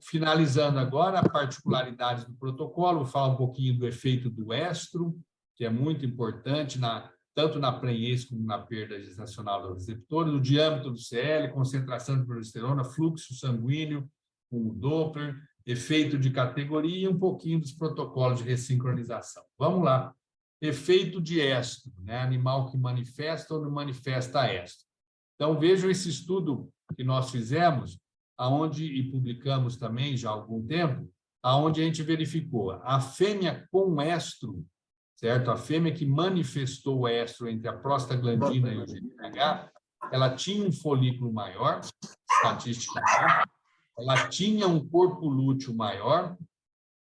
finalizando agora a particularidade do protocolo, vou falar um pouquinho do efeito do estro, que é muito importante, tanto na prenhez como na perda gestacional do receptor, o diâmetro do CL, concentração de progesterona, fluxo sanguíneo com o Doppler, efeito de categoria e um pouquinho dos protocolos de ressincronização. Vamos lá. Efeito de estro, né? Animal que manifesta ou não manifesta estro. Então, vejam esse estudo que nós fizemos, e publicamos também já há algum tempo, aonde a gente verificou a fêmea com estro, certo? A fêmea que manifestou o estro entre a prostaglandina e o GnRH, ela tinha um folículo maior, estatisticamente, ela tinha um corpo lúteo maior,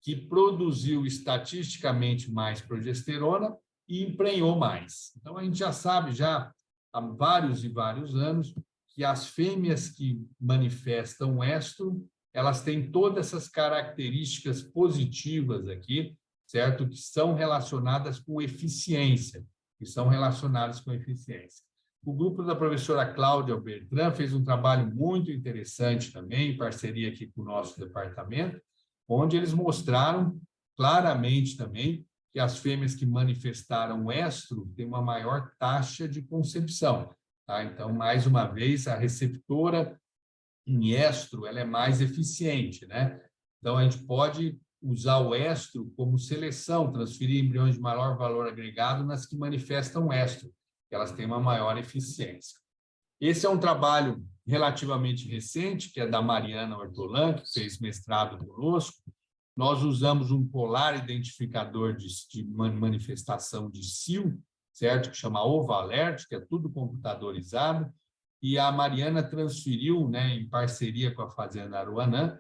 que produziu estatisticamente mais progesterona e emprenhou mais. Então, a gente já sabe, já há vários e vários anos, que as fêmeas que manifestam estro, elas têm todas essas características positivas aqui, certo? Que são relacionadas com eficiência, O grupo da professora Cláudia Bertrand fez um trabalho muito interessante também, em parceria aqui com o nosso departamento, onde eles mostraram claramente também que as fêmeas que manifestaram estro têm uma maior taxa de concepção. Tá? Então, mais uma vez, a receptora em estro ela é mais eficiente, né? Então, a gente pode usar o estro como seleção, transferir embriões de maior valor agregado nas que manifestam estro, que elas têm uma maior eficiência. Esse é um trabalho relativamente recente, que é da Mariana Ortolan, que fez mestrado conosco. Nós usamos um polar identificador de manifestação de sil, certo? Que chama OvaAlert, que é tudo computadorizado, e a Mariana transferiu, né, em parceria com a Fazenda Aruanã,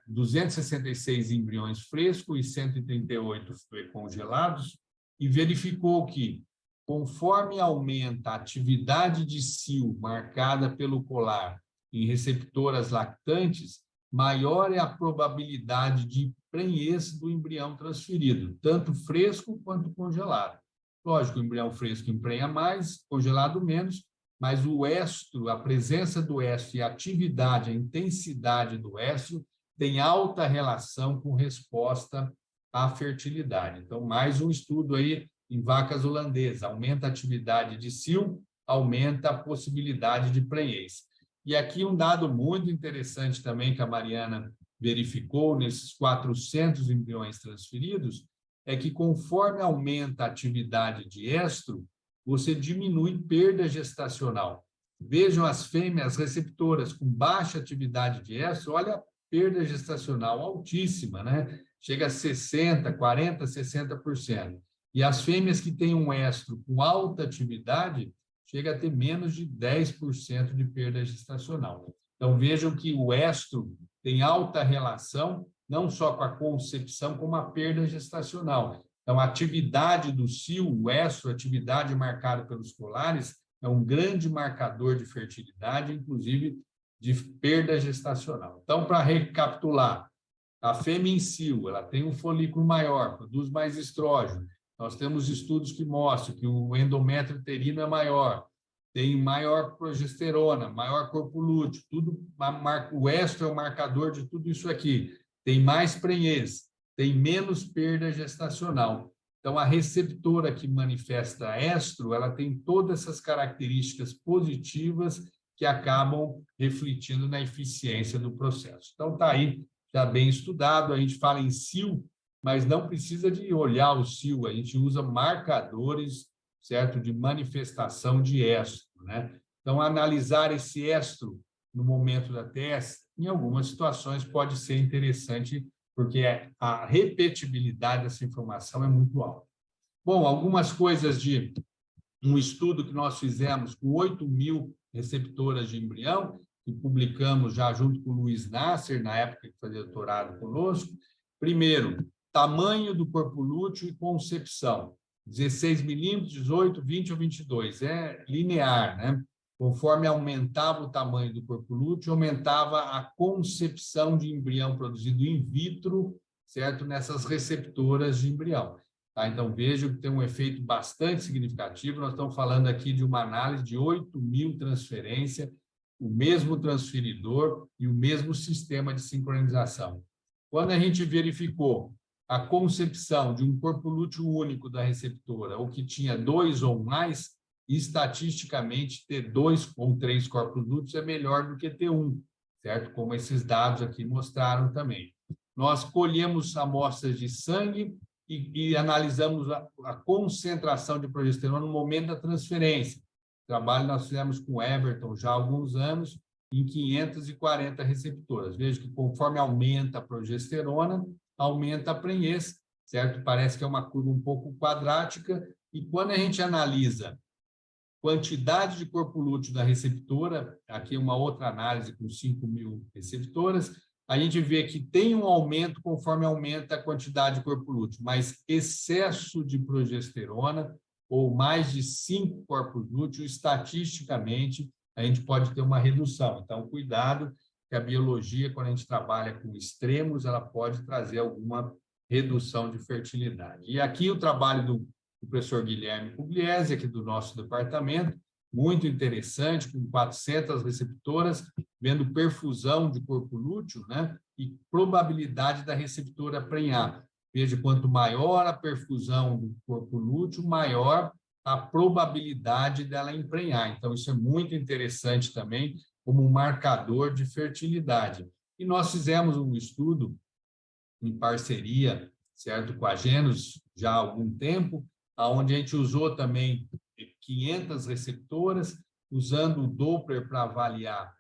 266 embriões frescos e 138 congelados, e verificou que, conforme aumenta a atividade de sil marcada pelo colar em receptoras lactantes, maior é a probabilidade de prenhez do embrião transferido, tanto fresco quanto congelado. Lógico, o embrião fresco emprenha mais, congelado menos, mas o estro, a presença do estro e a atividade, a intensidade do estro tem alta relação com resposta à fertilidade. Então, mais um estudo aí em vacas holandesas, aumenta a atividade de sil, aumenta a possibilidade de prenhez. E aqui um dado muito interessante também que a Mariana verificou nesses 400 embriões transferidos, é que conforme aumenta a atividade de estro, você diminui perda gestacional. Vejam as fêmeas receptoras com baixa atividade de estro, olha a perda gestacional altíssima, né? Chega a 60%, 40%, 60%. E as fêmeas que têm um estro com alta atividade, chega a ter menos de 10% de perda gestacional. Então, vejam que o estro tem alta relação, não só com a concepção, como a perda gestacional. Então, a atividade do cio, o estro, atividade marcada pelos colares, é um grande marcador de fertilidade, inclusive de perda gestacional. Então, para recapitular, a fêmea em cio, ela tem um folículo maior, produz mais estrógeno. Nós temos estudos que mostram que o endométrio uterino é maior, tem maior progesterona, maior corpo lúteo, tudo, o estro é o marcador de tudo isso aqui. Tem mais prenhez, tem menos perda gestacional. Então, a receptora que manifesta estro, ela tem todas essas características positivas que acabam refletindo na eficiência do processo. Então, está aí, já bem estudado, a gente fala em cio, mas não precisa de olhar o cio, a gente usa marcadores, certo, de manifestação de estro, né? Então, analisar esse estro no momento da tese, em algumas situações, pode ser interessante, porque a repetibilidade dessa informação é muito alta. Bom, algumas coisas de um estudo que nós fizemos com 8.000 receptoras de embrião, que publicamos já junto com o Luiz Nasser, na época que fazia doutorado conosco. Primeiro, tamanho do corpo lúteo e concepção. 16 milímetros, 18, 20 ou 22. É linear, né? Conforme aumentava o tamanho do corpo lúteo, aumentava a concepção de embrião produzido in vitro, certo? Nessas receptoras de embrião. Tá? Então, vejam que tem um efeito bastante significativo. Nós estamos falando aqui de uma análise de 8.000 transferências, o mesmo transferidor e o mesmo sistema de sincronização. Quando a gente verificou a concepção de um corpo lúteo único da receptora, ou que tinha 2 ou mais, estatisticamente, ter 2 ou 3 corpos lúteos é melhor do que ter 1, certo? Como esses dados aqui mostraram também. Nós colhemos amostras de sangue e analisamos a concentração de progesterona no momento da transferência. O trabalho nós fizemos com o Everton já há alguns anos, em 540 receptoras. Veja que conforme aumenta a progesterona, aumenta a prenhez, certo? Parece que é uma curva um pouco quadrática, e quando a gente analisa quantidade de corpo lúteo da receptora, aqui uma outra análise com 5.000 receptoras, a gente vê que tem um aumento conforme aumenta a quantidade de corpo lúteo, mas excesso de progesterona ou mais de 5 corpos lúteos, estatisticamente, a gente pode ter uma redução. Então, cuidado, que a biologia, quando a gente trabalha com extremos, ela pode trazer alguma redução de fertilidade. E aqui o trabalho do professor Guilherme Pugliese, aqui do nosso departamento, muito interessante, com 400 receptoras, vendo perfusão de corpo lúteo, né? E probabilidade da receptora prenhar. Veja, quanto maior a perfusão do corpo lúteo, maior a probabilidade dela emprenhar. Então, isso é muito interessante também como um marcador de fertilidade. E nós fizemos um estudo em parceria, certo, com a Genus, já há algum tempo, onde a gente usou também 500 receptoras, usando o Doppler para avaliar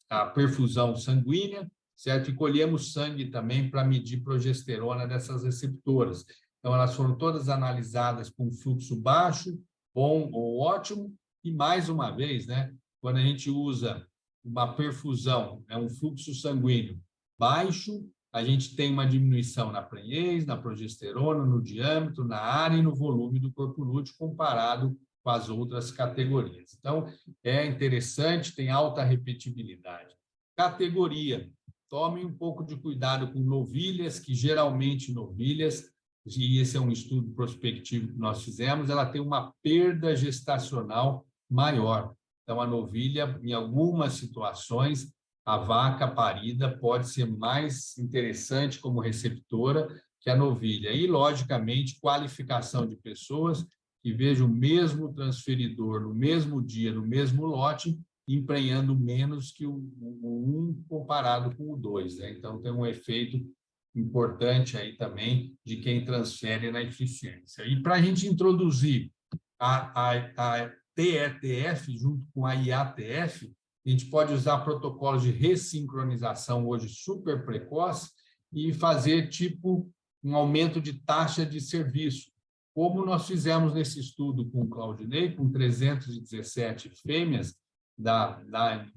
a perfusão sanguínea, certo? E colhemos sangue também para medir progesterona dessas receptoras. Então, elas foram todas analisadas com fluxo baixo, bom ou ótimo, e mais uma vez, né, quando a gente usa uma perfusão, um fluxo sanguíneo baixo, a gente tem uma diminuição na prenhez, na progesterona, no diâmetro, na área e no volume do corpo lúteo comparado com as outras categorias. Então, é interessante, tem alta repetibilidade. Categoria. Tome um pouco de cuidado com novilhas, que geralmente novilhas, e esse é um estudo prospectivo que nós fizemos, ela tem uma perda gestacional maior. Então, a novilha, em algumas situações, a vaca parida pode ser mais interessante como receptora que a novilha. E, logicamente, qualificação de pessoas que vejam o mesmo transferidor no mesmo dia, no mesmo lote, emprenhando menos que o 1 comparado com o 2. Né? Então, tem um efeito importante aí também de quem transfere na eficiência. E para a gente introduzir a TETF junto com a IATF. A gente pode usar protocolos de ressincronização hoje super precoce e fazer tipo um aumento de taxa de serviço, como nós fizemos nesse estudo com o Claudinei, com 317 fêmeas da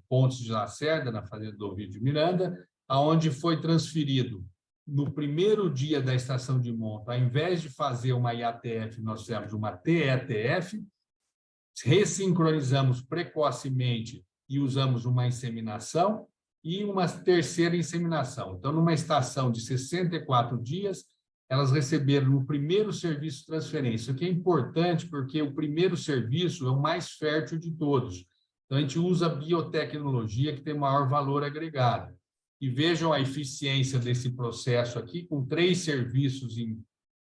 Pontes de Lacerda, na fazenda do Ovidio Miranda, aonde foi transferido no primeiro dia da estação de monta, ao invés de fazer uma IATF, nós fizemos uma TETF, ressincronizamos precocemente e usamos uma inseminação e uma terceira inseminação. Então, numa estação de 64 dias, elas receberam no primeiro serviço de transferência. Isso aqui é importante porque o primeiro serviço é o mais fértil de todos. Então, a gente usa a biotecnologia que tem maior valor agregado. E vejam a eficiência desse processo aqui, com 3 serviços em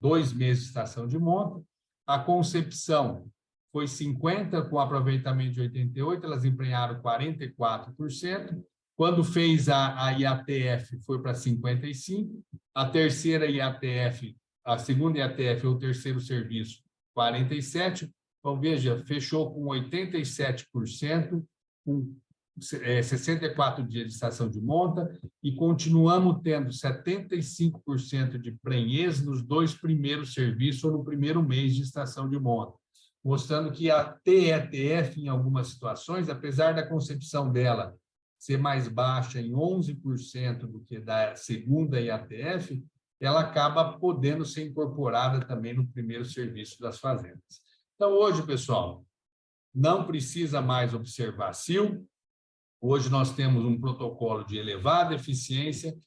2 meses de estação de monta. A concepção foi 50, com aproveitamento de 88%, elas emprenharam 44%. Quando fez a IATF, foi para 55%. A terceira IATF, a segunda IATF, ou o terceiro serviço, 47%. Então, veja, fechou com 87%, com 64 dias de estação de monta, e continuamos tendo 75% de prenhez nos 2 primeiros serviços ou no primeiro mês de estação de monta, mostrando que a TETF, em algumas situações, apesar da concepção dela ser mais baixa em 11% do que da segunda IATF, ela acaba podendo ser incorporada também no primeiro serviço das fazendas. Então, hoje, pessoal, não precisa mais observar cio. Hoje nós temos um protocolo de elevada eficiência,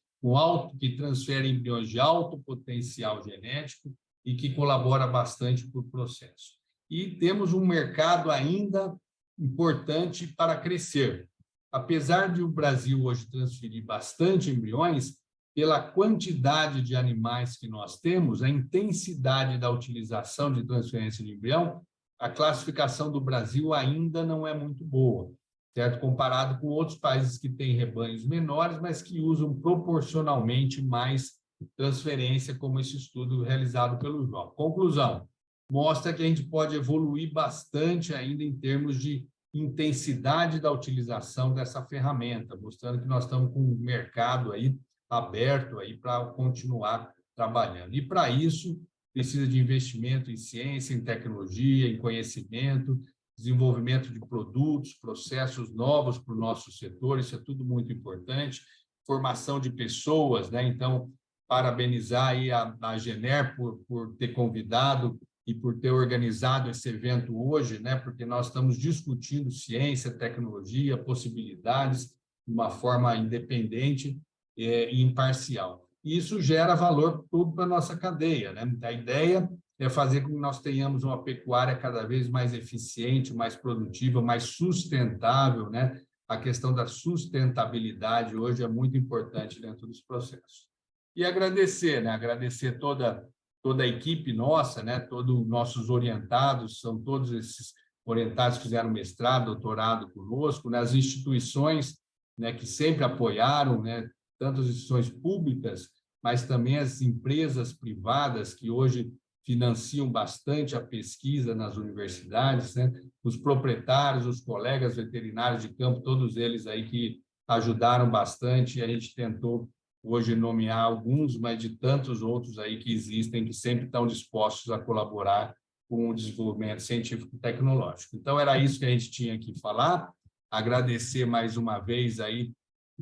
que transfere embriões de alto potencial genético e que colabora bastante para o processo. E temos um mercado ainda importante para crescer. Apesar de o Brasil hoje transferir bastante embriões, pela quantidade de animais que nós temos, a intensidade da utilização de transferência de embrião, a classificação do Brasil ainda não é muito boa, certo? Comparado com outros países que têm rebanhos menores, mas que usam proporcionalmente mais transferência, como esse estudo realizado pelo João. Conclusão, mostra que a gente pode evoluir bastante ainda em termos de intensidade da utilização dessa ferramenta, mostrando que nós estamos com um mercado aí aberto aí para continuar trabalhando. E para isso, precisa de investimento em ciência, em tecnologia, em conhecimento, desenvolvimento de produtos, processos novos para o nosso setor, isso é tudo muito importante, formação de pessoas, né? Então, parabenizar aí a Gener por ter convidado e por ter organizado esse evento hoje, né? Porque nós estamos discutindo ciência, tecnologia, possibilidades de uma forma independente e imparcial. E isso gera valor tudo para a nossa cadeia, né? A ideia é fazer com que nós tenhamos uma pecuária cada vez mais eficiente, mais produtiva, mais sustentável, né? A questão da sustentabilidade hoje é muito importante dentro dos processos. E agradecer, né? Agradecer toda a equipe nossa, né? Todos os nossos orientados, são todos esses orientados que fizeram mestrado, doutorado conosco, né? As instituições, né, que sempre apoiaram, né? Tanto as instituições públicas, mas também as empresas privadas que hoje financiam bastante a pesquisa nas universidades, né? Os proprietários, os colegas veterinários de campo, todos eles aí que ajudaram bastante, e a gente tentou hoje nomear alguns, mas de tantos outros aí que existem, que sempre estão dispostos a colaborar com o desenvolvimento científico e tecnológico. Então, era isso que a gente tinha que falar. Agradecer mais uma vez aí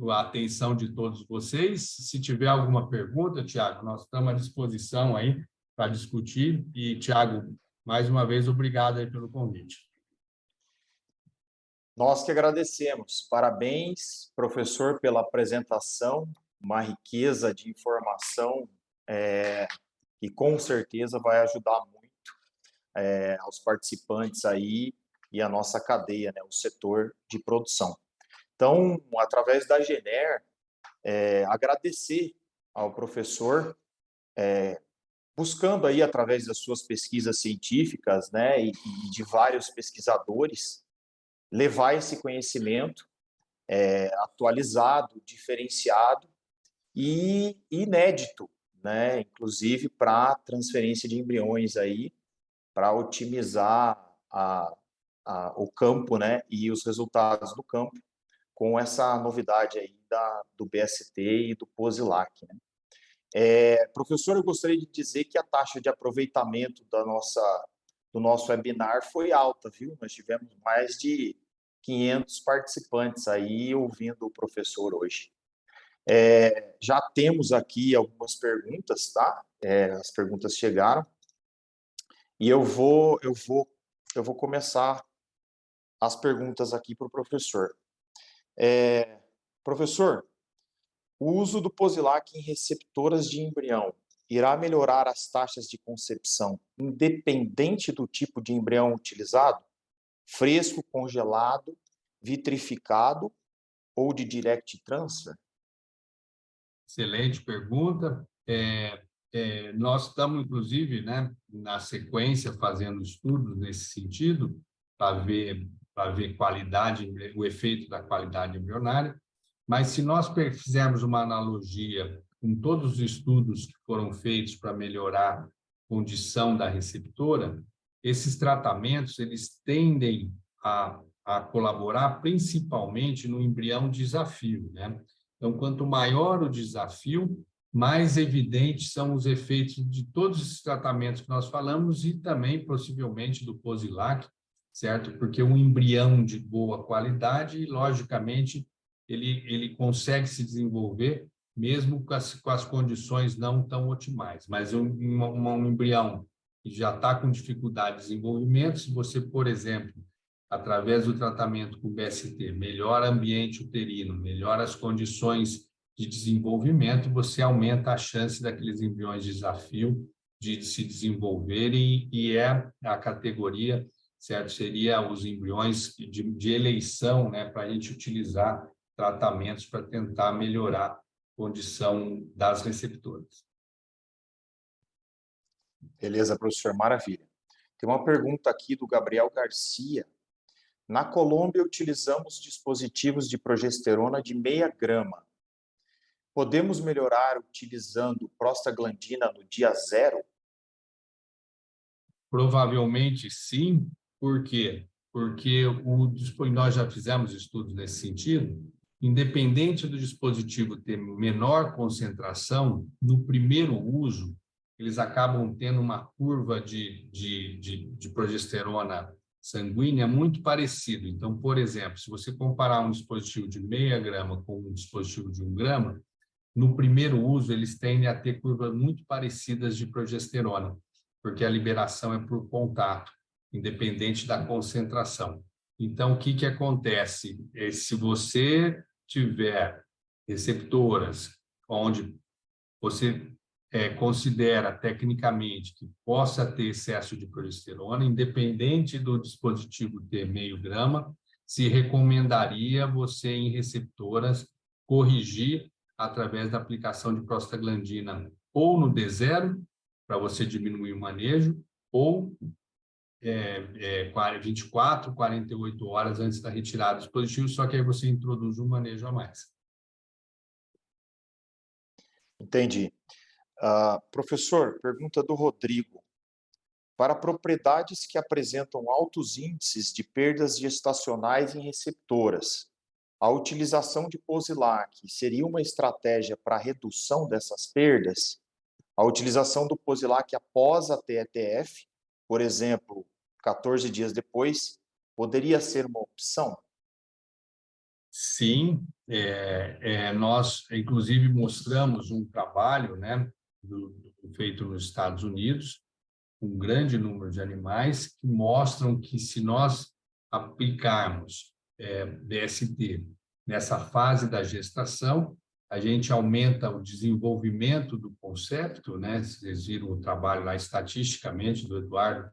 a atenção de todos vocês. Se tiver alguma pergunta, Tiago, nós estamos à disposição aí para discutir. E, Tiago, mais uma vez, obrigado aí pelo convite. Nós que agradecemos. Parabéns, professor, pela apresentação, uma riqueza de informação que com certeza vai ajudar muito aos participantes aí e a nossa cadeia, né, o setor de produção. Então, através da Gener, agradecer ao professor, buscando aí, através das suas pesquisas científicas, né, e de vários pesquisadores, levar esse conhecimento atualizado, diferenciado e inédito, né, inclusive para transferência de embriões aí, para otimizar o campo, né, e os resultados do campo com essa novidade aí do BST e do Posilac, né? Professor, eu gostaria de dizer que a taxa de aproveitamento do nosso webinar foi alta, viu? Nós tivemos mais de 500 participantes aí ouvindo o professor hoje. Já temos aqui algumas perguntas, tá? As perguntas chegaram e eu vou começar as perguntas aqui para o professor. Professor, o uso do Posilac em receptoras de embrião irá melhorar as taxas de concepção, independente do tipo de embrião utilizado? Fresco, congelado, vitrificado ou de direct transfer? Excelente pergunta. Nós estamos, inclusive, né, na sequência, fazendo estudos nesse sentido, para ver qualidade, o efeito da qualidade embrionária. Mas se nós fizermos uma analogia com todos os estudos que foram feitos para melhorar a condição da receptora, esses tratamentos eles tendem a colaborar principalmente no embrião desafio, né? Então, quanto maior o desafio, mais evidentes são os efeitos de todos esses tratamentos que nós falamos e também, possivelmente, do Posilac, certo? Porque um embrião de boa qualidade, logicamente, ele consegue se desenvolver mesmo com as condições não tão otimais. Mas um embrião que já está com dificuldade de desenvolvimento, se você, por exemplo, através do tratamento com BST, melhora o ambiente uterino, melhora as condições de desenvolvimento, você aumenta a chance daqueles embriões de desafio de se desenvolverem e a categoria, certo? Seria os embriões de eleição, né, para a gente utilizar tratamentos para tentar melhorar a condição das receptoras. Beleza, professor, maravilha. Tem uma pergunta aqui do Gabriel Garcia. Na Colômbia, utilizamos dispositivos de progesterona de 0,5 grama. Podemos melhorar utilizando prostaglandina no dia 0? Provavelmente sim. Por quê? Porque nós já fizemos estudos nesse sentido. Independente do dispositivo ter menor concentração, no primeiro uso, eles acabam tendo uma curva de progesterona sanguínea muito parecida. Então, por exemplo, se você comparar um dispositivo de 0,5 grama com um dispositivo de 1 grama, no primeiro uso, eles tendem a ter curvas muito parecidas de progesterona, porque a liberação é por contato, independente da concentração. Então, o que acontece? Se você tiver receptoras onde você considera tecnicamente que possa ter excesso de progesterona, independente do dispositivo ter 0,5 grama, se recomendaria você, em receptoras, corrigir através da aplicação de prostaglandina ou no D0, para você diminuir o manejo, ou 24, 48 horas antes da retirada do dispositivo, só que aí você introduz um manejo a mais. Entendi. Professor, pergunta do Rodrigo. Para propriedades que apresentam altos índices de perdas gestacionais em receptoras, a utilização de Posilac seria uma estratégia para a redução dessas perdas? A utilização do Posilac após a TETF, por exemplo, 14 dias depois, poderia ser uma opção? Sim, nós, inclusive, mostramos um trabalho, né, feito nos Estados Unidos, um grande número de animais, que mostram que se nós aplicarmos DST nessa fase da gestação, a gente aumenta o desenvolvimento do concepto, né? Vocês viram o trabalho lá estatisticamente do Eduardo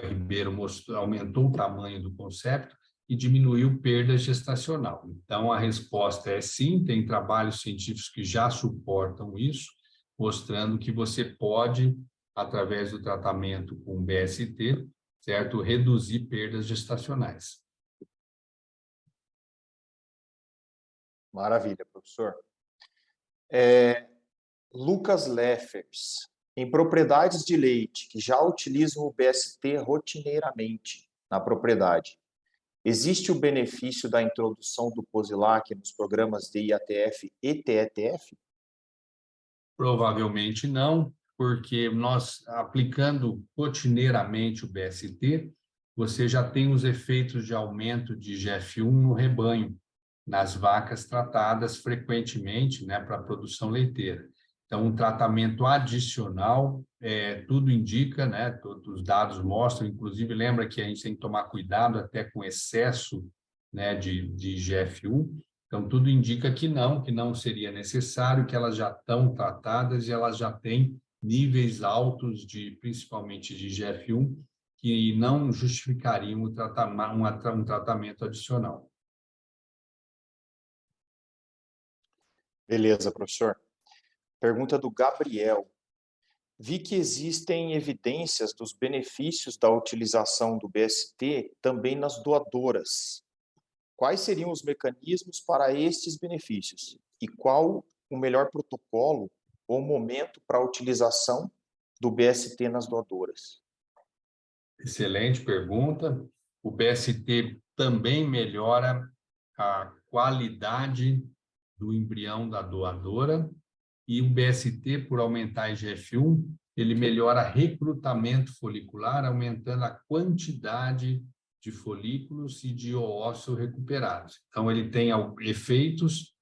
Ribeiro, aumentou o tamanho do concepto e diminuiu perda gestacional. Então, a resposta é sim, tem trabalhos científicos que já suportam isso, mostrando que você pode, através do tratamento com BST, certo, reduzir perdas gestacionais. Maravilha, professor. Lucas Leffers. Em propriedades de leite que já utilizam o BST rotineiramente, na propriedade. Existe o benefício da introdução do Posilac nos programas de IATF e TETF? Provavelmente não, porque nós, aplicando rotineiramente o BST, você já tem os efeitos de aumento de GF1 no rebanho, nas vacas tratadas frequentemente, né, para a produção leiteira. Então, um tratamento adicional, tudo indica, né, todos os dados mostram, inclusive lembra que a gente tem que tomar cuidado até com excesso, né, de GF1. Então, tudo indica que não seria necessário, que elas já estão tratadas e elas já têm níveis altos, principalmente de GF1, que não justificariam um tratamento adicional. Beleza, professor. Pergunta do Gabriel. Vi que existem evidências dos benefícios da utilização do BST também nas doadoras. Quais seriam os mecanismos para estes benefícios? E qual o melhor protocolo ou momento para a utilização do BST nas doadoras? Excelente pergunta. O BST também melhora a qualidade do embrião da doadora e o BST, por aumentar a IGF-1, ele melhora recrutamento folicular, aumentando a quantidade de folículos e de oócio recuperados. Então, ele tem efeitos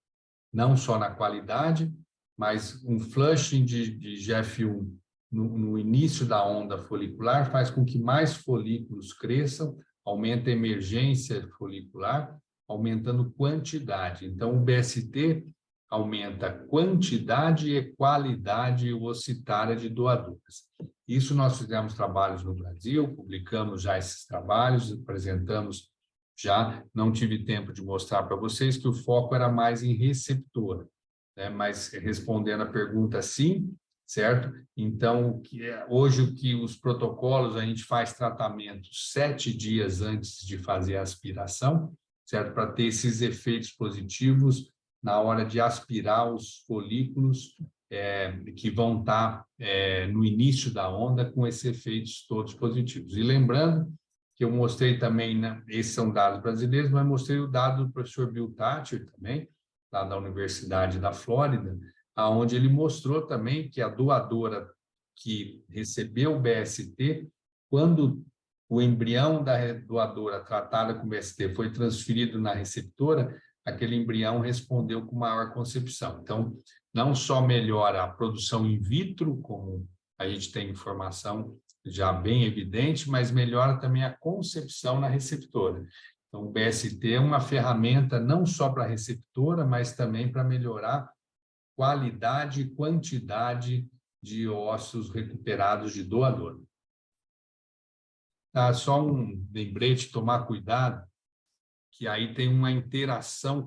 não só na qualidade, mas um flushing de IGF-1 no início da onda folicular faz com que mais folículos cresçam, aumenta a emergência folicular, aumentando quantidade. Então, o BST aumenta quantidade e qualidade ocitária de doadoras. Isso nós fizemos trabalhos no Brasil, publicamos já esses trabalhos, apresentamos já, não tive tempo de mostrar para vocês que o foco era mais em receptor, né? Mas respondendo a pergunta, sim, certo? Então, hoje o que os protocolos, a gente faz tratamento 7 dias antes de fazer a aspiração, certo? Para ter esses efeitos positivos na hora de aspirar os folículos que vão estar no início da onda com esses efeitos todos positivos. E lembrando que eu mostrei também, né, esses são dados brasileiros, mas mostrei o dado do professor Bill Thatcher também, lá da Universidade da Flórida, aonde ele mostrou também que a doadora que recebeu o BST, quando o embrião da doadora tratada com BST foi transferido na receptora, aquele embrião respondeu com maior concepção. Então, não só melhora a produção in vitro, como a gente tem informação já bem evidente, mas melhora também a concepção na receptora. Então, o BST é uma ferramenta não só para a receptora, mas também para melhorar qualidade e quantidade de ossos recuperados de doador. Tá, só um lembrete, tomar cuidado, que aí tem uma interação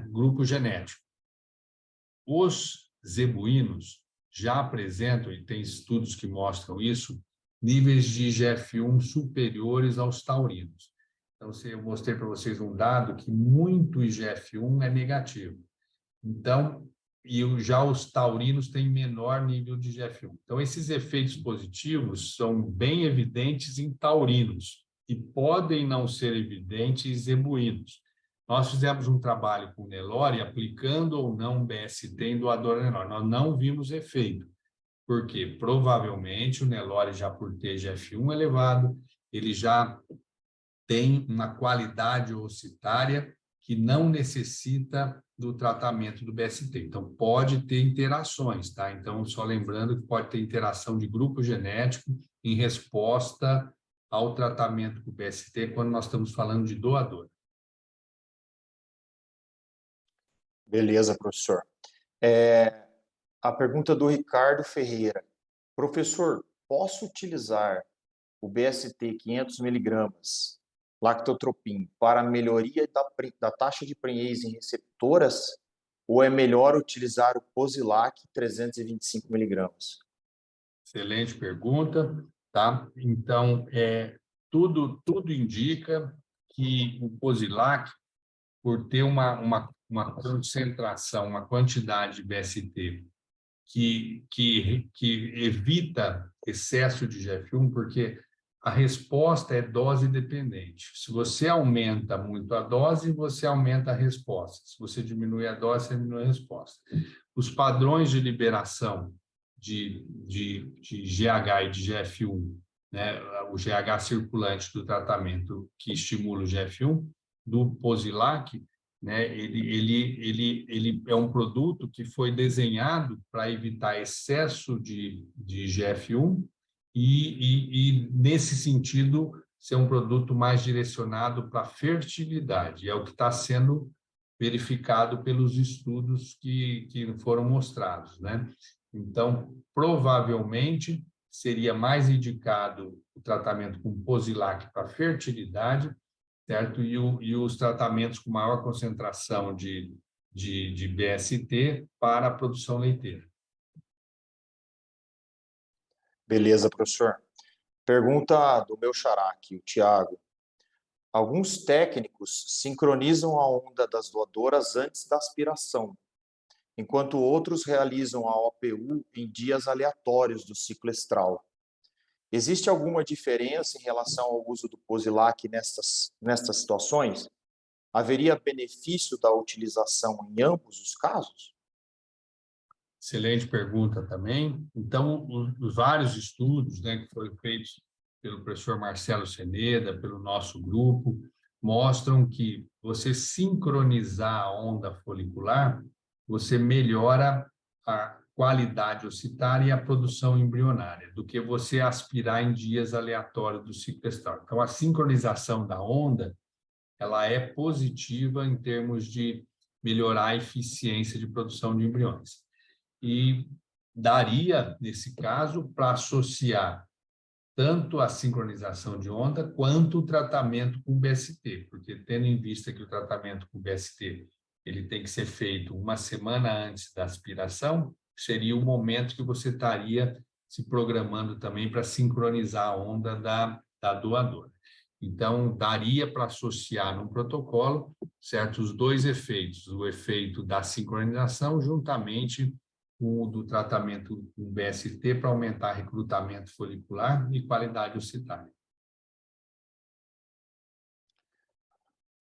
grupo genético. Os zebuínos já apresentam, e tem estudos que mostram isso, níveis de IGF-1 superiores aos taurinos. Então, eu mostrei para vocês um dado que muito IGF-1 é negativo. Então, já os taurinos têm menor nível de IGF-1. Então, esses efeitos positivos são bem evidentes em taurinos e podem não ser evidentes em zebuínos. Nós fizemos um trabalho com o Nelore, aplicando ou não BST em doadora Nelore. Nós não vimos efeito, porque provavelmente o Nelore, já por ter IGF-1 elevado, ele já tem uma qualidade ocitária que não necessita do tratamento do BST. Então, pode ter interações, tá? Então, só lembrando que pode ter interação de grupo genético em resposta ao tratamento com o BST quando nós estamos falando de doador. Beleza, professor. A pergunta do Ricardo Ferreira. Professor, posso utilizar o BST 500mg lactotropin para melhoria da taxa de prenhez em receptoras ou é melhor utilizar o Posilac 325mg? Excelente pergunta, tá? Então, tudo indica que o Posilac, por ter uma concentração, uma quantidade de BST que evita excesso de IGF-1, porque a resposta é dose dependente. Se você aumenta muito a dose, você aumenta a resposta. Se você diminui a dose, você diminui a resposta. Os padrões de liberação de GH e de GF1, né, o GH circulante do tratamento que estimula o GF1, do Posilac, né, ele é um produto que foi desenhado para evitar excesso de GF1 e, nesse sentido, ser um produto mais direcionado para a fertilidade. É o que está sendo verificado pelos estudos que foram mostrados, né? Então, provavelmente, seria mais indicado o tratamento com Posilac para fertilidade, certo? E os tratamentos com maior concentração de BST para a produção leiteira. Beleza, professor. Pergunta do meu xará aqui, o Tiago. Alguns técnicos sincronizam a onda das doadoras antes da aspiração, enquanto outros realizam a OPU em dias aleatórios do ciclo estral. Existe alguma diferença em relação ao uso do Posilac nestas situações? Haveria benefício da utilização em ambos os casos? Excelente pergunta também. Então, os vários estudos, né, que foram feitos pelo professor Marcelo Seneda, pelo nosso grupo, mostram que você sincronizar a onda folicular, você melhora a qualidade ocitária e a produção embrionária, do que você aspirar em dias aleatórios do ciclo estral. Então, a sincronização da onda, ela é positiva em termos de melhorar a eficiência de produção de embriões. E daria, nesse caso, para associar tanto a sincronização de onda quanto o tratamento com BST, porque tendo em vista que o tratamento com BST ele tem que ser feito uma semana antes da aspiração, seria o momento que você estaria se programando também para sincronizar a onda da doadora. Então, daria para associar num protocolo, certo, os dois efeitos, o efeito da sincronização juntamente com o do tratamento com BST para aumentar recrutamento folicular e qualidade ocitária.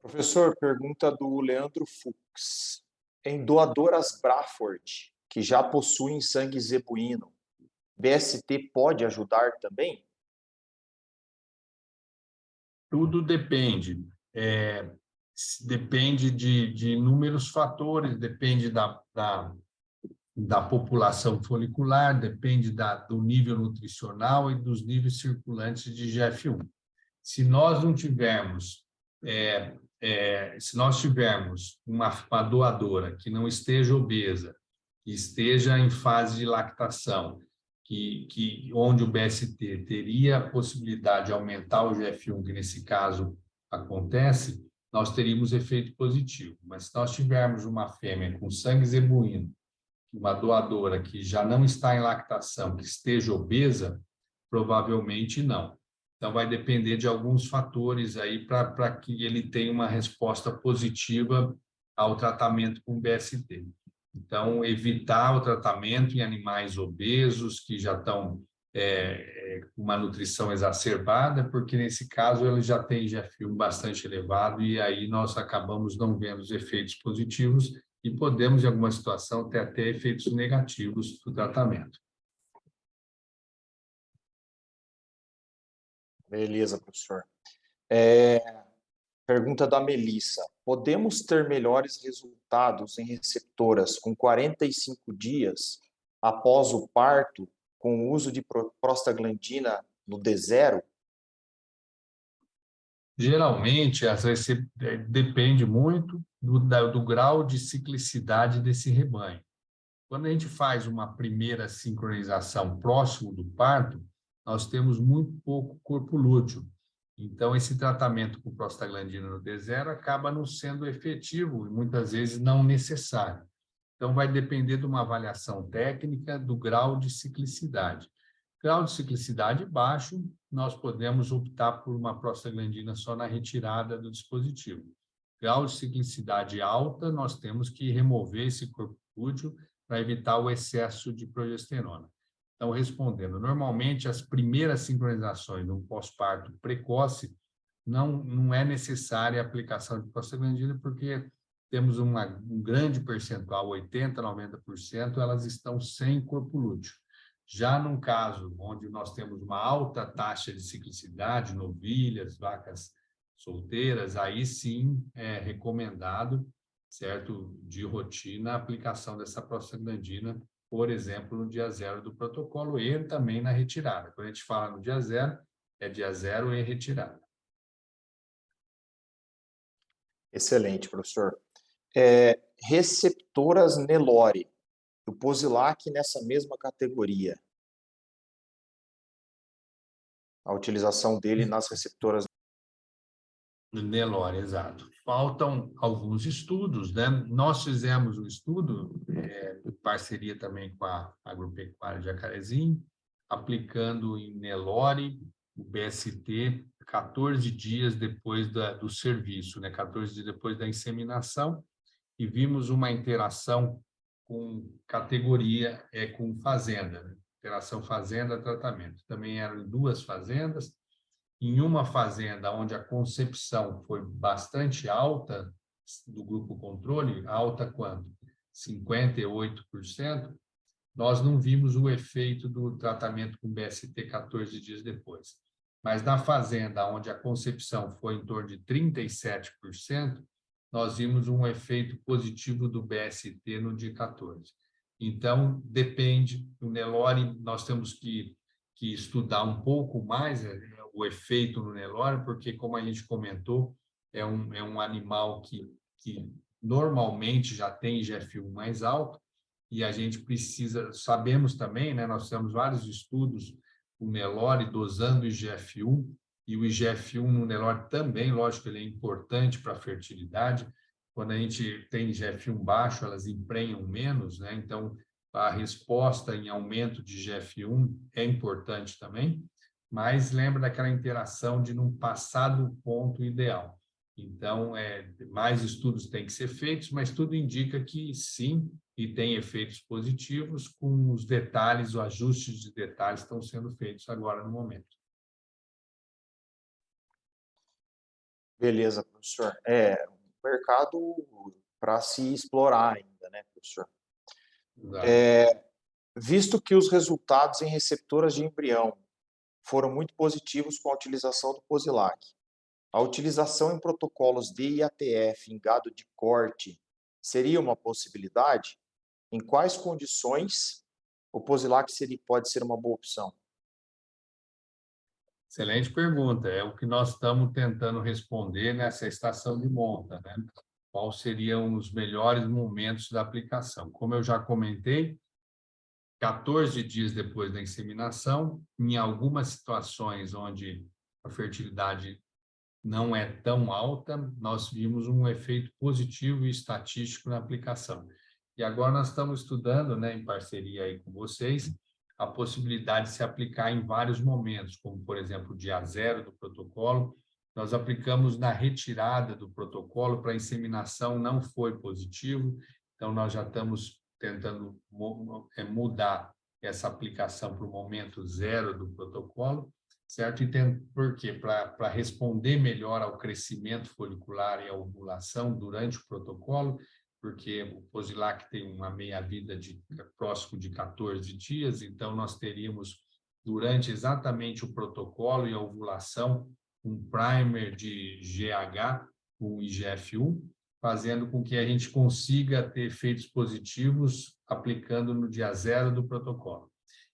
Professor, pergunta do Leandro Fux. Em doadoras Braford, que já possuem sangue zebuíno, BST pode ajudar também? Tudo depende. Depende de inúmeros fatores, depende da população folicular, depende do nível nutricional e dos níveis circulantes de GF1. Se nós não tivermos, se nós tivermos uma doadora que não esteja obesa, que esteja em fase de lactação, onde o BST teria a possibilidade de aumentar o GF1, que nesse caso acontece, nós teríamos efeito positivo. Mas se nós tivermos uma fêmea com sangue zebuíno, uma doadora que já não está em lactação, que esteja obesa, provavelmente não. Então, vai depender de alguns fatores aí para que ele tenha uma resposta positiva ao tratamento com BST. Então, evitar o tratamento em animais obesos que já estão com uma nutrição exacerbada, porque nesse caso ele já tem GF1 bastante elevado e aí nós acabamos não vendo os efeitos positivos e podemos, em alguma situação, ter até efeitos negativos do tratamento. Beleza, professor. Pergunta da Melissa. Podemos ter melhores resultados em receptoras com 45 dias após o parto com o uso de prostaglandina no D0? Geralmente, depende muito do grau de ciclicidade desse rebanho. Quando a gente faz uma primeira sincronização próximo do parto, nós temos muito pouco corpo lúteo. Então, esse tratamento com prostaglandina no D0 acaba não sendo efetivo e muitas vezes não necessário. Então, vai depender de uma avaliação técnica do grau de ciclicidade. Grau de ciclicidade baixo, nós podemos optar por uma prostaglandina só na retirada do dispositivo. Grau de ciclicidade alta, nós temos que remover esse corpo lúteo para evitar o excesso de progesterona. Então, respondendo, normalmente as primeiras sincronizações de um pós-parto precoce não é necessária a aplicação de prostaglandina, porque temos um grande percentual, 80%, 90%, elas estão sem corpo lúteo. Já num caso onde nós temos uma alta taxa de ciclicidade, novilhas, vacas solteiras, aí sim é recomendado, certo, de rotina, a aplicação dessa prostaglandina, por exemplo, no dia zero do protocolo e também na retirada. Quando a gente fala no dia zero, é dia zero e retirada. Excelente, professor. Receptoras Nelore, o Posilac nessa mesma categoria. A utilização dele nas receptoras. Nelore, exato. Faltam alguns estudos, né? Nós fizemos um estudo, em parceria também com a Agropecuária de Jacarezinho, aplicando em Nelore o BST 14 dias depois do serviço, né? 14 dias depois da inseminação, e vimos uma interação com categoria, com fazenda, né? Interação fazenda-tratamento. Também eram 2 fazendas. Em uma fazenda onde a concepção foi bastante alta, do grupo controle, alta quanto? 58%, nós não vimos o efeito do tratamento com BST 14 dias depois. Mas na fazenda onde a concepção foi em torno de 37%, nós vimos um efeito positivo do BST no dia 14. Então, depende, o Nelore, nós temos que estudar um pouco mais o efeito no Nelore, porque, como a gente comentou, é um animal que normalmente já tem IGF-1 mais alto, e a gente precisa, sabemos também, né, nós temos vários estudos, o Nelore dosando IGF-1, e o IGF-1 no Nelore também, lógico, ele é importante para a fertilidade. Quando a gente tem IGF-1 baixo, elas emprenham menos, né? Então, a resposta em aumento de IGF-1 é importante também, mas lembra daquela interação de não passar do ponto ideal. Então, mais estudos têm que ser feitos, mas tudo indica que sim, e tem efeitos positivos, com os detalhes, os ajustes de detalhes estão sendo feitos agora no momento. Beleza, professor. Um mercado para se explorar ainda, né, professor? Visto que os resultados em receptoras de embrião foram muito positivos com a utilização do Posilac, a utilização em protocolos de IATF em gado de corte seria uma possibilidade? Em quais condições o Posilac pode ser uma boa opção? Excelente pergunta. É o que nós estamos tentando responder nessa estação de monta, né? Quais seriam os melhores momentos da aplicação? Como eu já comentei, 14 dias depois da inseminação, em algumas situações onde a fertilidade não é tão alta, nós vimos um efeito positivo e estatístico na aplicação. E agora nós estamos estudando, né, em parceria aí com vocês, a possibilidade de se aplicar em vários momentos, como, por exemplo, o dia zero do protocolo. Nós aplicamos na retirada do protocolo para a inseminação, não foi positivo, então nós já estamos tentando mudar essa aplicação para o momento zero do protocolo, certo? E por quê? Para responder melhor ao crescimento folicular e à ovulação durante o protocolo, porque o Posilac tem uma meia-vida próximo de 14 dias, então nós teríamos, durante exatamente o protocolo e a ovulação, um primer de GH, com IGF-1, fazendo com que a gente consiga ter efeitos positivos aplicando no dia zero do protocolo.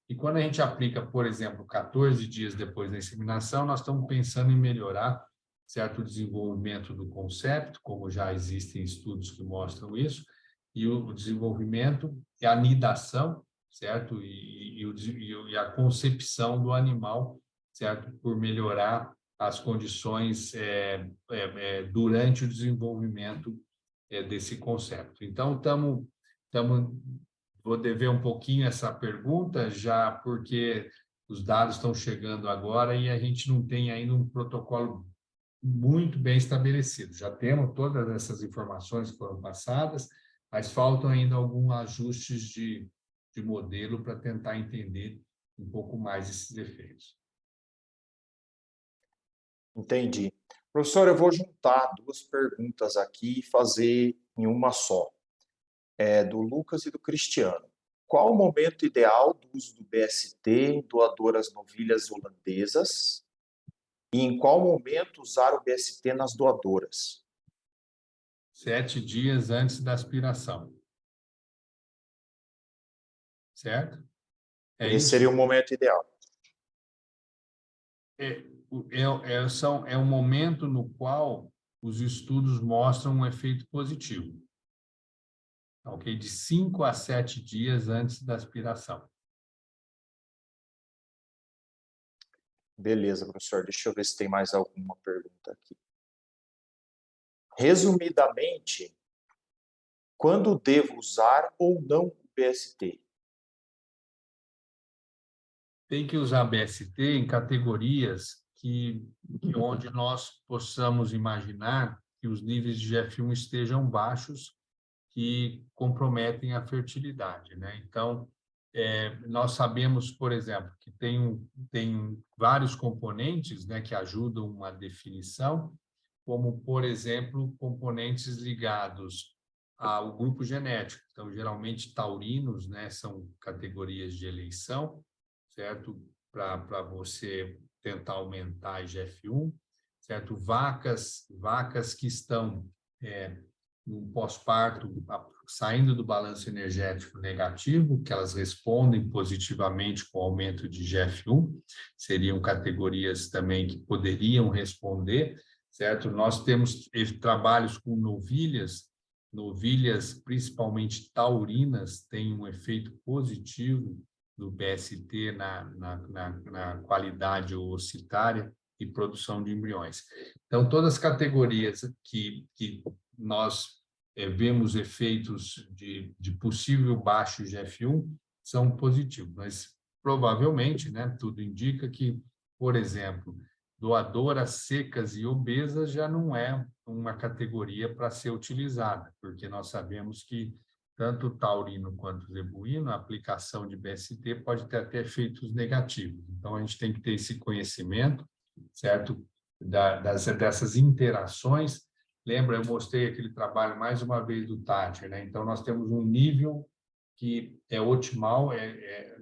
E quando a gente aplica, por exemplo, 14 dias depois da inseminação, nós estamos pensando em melhorar certo desenvolvimento do concepto, como já existem estudos que mostram isso, e o desenvolvimento e a nidação, certo? E a concepção do animal, certo? Por melhorar as condições durante o desenvolvimento desse concepto. Então, vou dever um pouquinho essa pergunta, já porque os dados estão chegando agora e a gente não tem ainda um protocolo muito bem estabelecido. Já temos todas essas informações que foram passadas, mas faltam ainda alguns ajustes de modelo para tentar entender um pouco mais esses efeitos. Entendi. Professor, eu vou juntar duas perguntas aqui e fazer em uma só. Do Lucas e do Cristiano. Qual o momento ideal do uso do BST em doadoras novilhas holandesas? E em qual momento usar o BST nas doadoras? 7 dias antes da aspiração. Certo? Esse seria o momento ideal. É um momento no qual os estudos mostram um efeito positivo. Ok? De 5 a 7 dias antes da aspiração. Beleza, professor. Deixa eu ver se tem mais alguma pergunta aqui. Resumidamente, quando devo usar ou não o BST? Tem que usar BST em categorias onde nós possamos imaginar que os níveis de GF1 estejam baixos, que comprometem a fertilidade, né? Então, nós sabemos, por exemplo, que tem vários componentes, né, que ajudam uma definição, como, por exemplo, componentes ligados ao grupo genético. Então, geralmente, taurinos, né, são categorias de eleição, certo? Para você tentar aumentar a IGF-1, certo? Vacas que estão no pós-parto, saindo do balanço energético negativo, que elas respondem positivamente com o aumento de IGF-1, seriam categorias também que poderiam responder, certo? Nós temos trabalhos com novilhas principalmente taurinas, têm um efeito positivo do BST na qualidade oocitária e produção de embriões. Então, todas as categorias que nós vemos efeitos de possível baixo GF1 são positivos, mas provavelmente, né, tudo indica que, por exemplo, doadoras secas e obesas já não é uma categoria para ser utilizada, porque nós sabemos que tanto o taurino quanto o zebuíno, a aplicação de BST pode ter até efeitos negativos. Então, a gente tem que ter esse conhecimento, certo? Dessas interações. Lembra, eu mostrei aquele trabalho mais uma vez do Tati, né? Então, nós temos um nível que é otimal,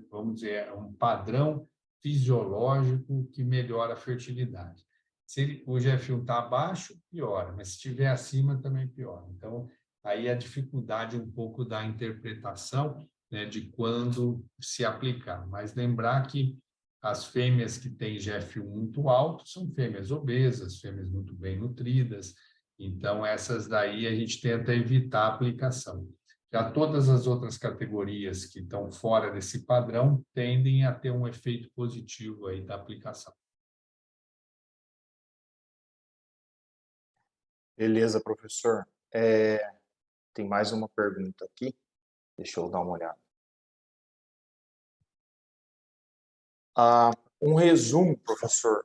vamos dizer, é um padrão fisiológico que melhora a fertilidade. Se o GF1 está abaixo, piora, mas se estiver acima, também piora. Então, aí a dificuldade um pouco da interpretação, né, de quando se aplicar. Mas lembrar que as fêmeas que têm GF1 muito alto são fêmeas obesas, fêmeas muito bem nutridas, então essas daí a gente tenta evitar a aplicação. Já todas as outras categorias que estão fora desse padrão tendem a ter um efeito positivo aí da aplicação. Beleza, professor. Tem mais uma pergunta aqui. Deixa eu dar uma olhada. Um resumo, professor,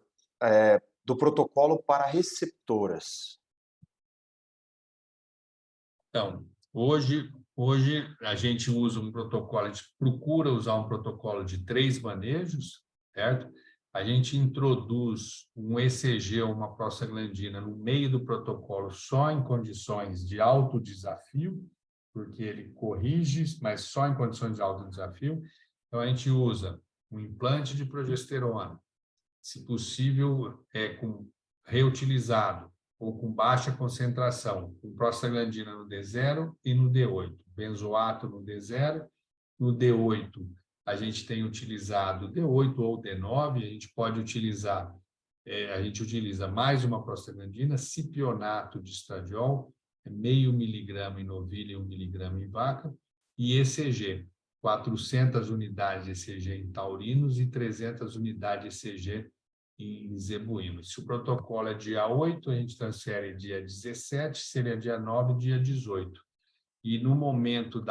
do protocolo para receptoras. Então, hoje a gente usa um protocolo, a gente procura usar um protocolo de 3 manejos, certo? A gente introduz um ECG, uma prostaglandina, no meio do protocolo só em condições de alto desafio, porque ele corrige, mas só em condições de alto desafio. Então, a gente usa um implante de progesterona, se possível, reutilizado, ou com baixa concentração, com prostaglandina no D0 e no D8, benzoato no D0, no D8 a gente tem utilizado D8 ou D9, a gente pode utilizar, a gente utiliza mais uma prostaglandina, cipionato de estradiol, meio miligrama em novilha e 1 miligrama em vaca, e ECG, 400 unidades ECG em taurinos e 300 unidades ECG em zebuíno. Se o protocolo é dia 8, a gente transfere dia 17, seria dia 9, dia 18. E no momento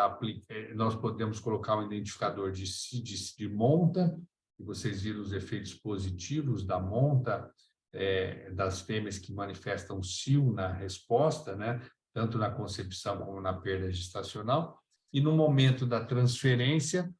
nós podemos colocar um identificador de monta, e vocês viram os efeitos positivos da monta, das fêmeas que manifestam cio na resposta, né? Tanto na concepção como na perda gestacional. E no momento da transferência,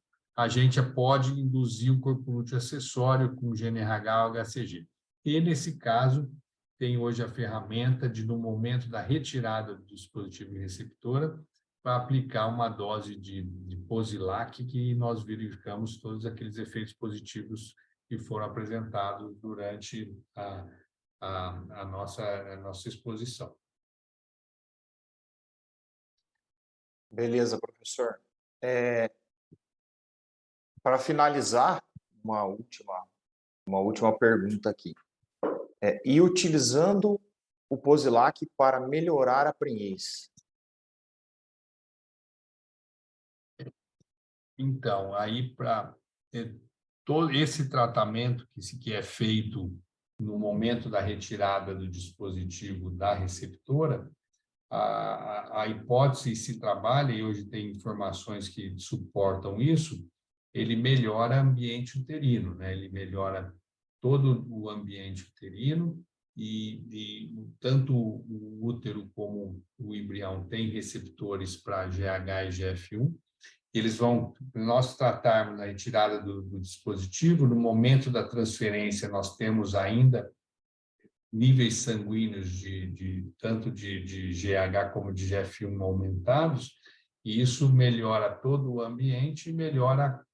a gente pode induzir o corpo lúteo acessório com GNRH ou HCG. E, nesse caso, tem hoje a ferramenta de, no momento da retirada do dispositivo receptora, para aplicar uma dose de Posilac, que nós verificamos todos aqueles efeitos positivos que foram apresentados durante a nossa exposição. Beleza, professor. Para finalizar, uma última pergunta aqui. E utilizando o Posilac para melhorar a prenhez? Então, aí para todo esse tratamento que é feito no momento da retirada do dispositivo da receptora, a hipótese se trabalha, e hoje tem informações que suportam isso, ele melhora o ambiente uterino, né? Ele melhora todo o ambiente uterino e tanto o útero como o embrião têm receptores para GH e GF1. Eles vão, nós tratarmos a retirada do dispositivo, no momento da transferência nós temos ainda níveis sanguíneos tanto de GH como de GF1 aumentados, e isso melhora todo o ambiente e melhora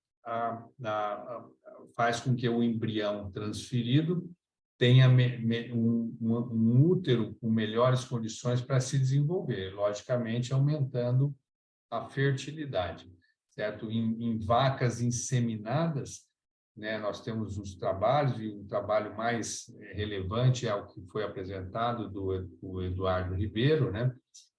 faz com que o embrião transferido tenha um útero com melhores condições para se desenvolver, logicamente aumentando a fertilidade, certo? Em vacas inseminadas, né, nós temos os trabalhos, e o trabalho mais relevante é o que foi apresentado do Eduardo Ribeiro, né,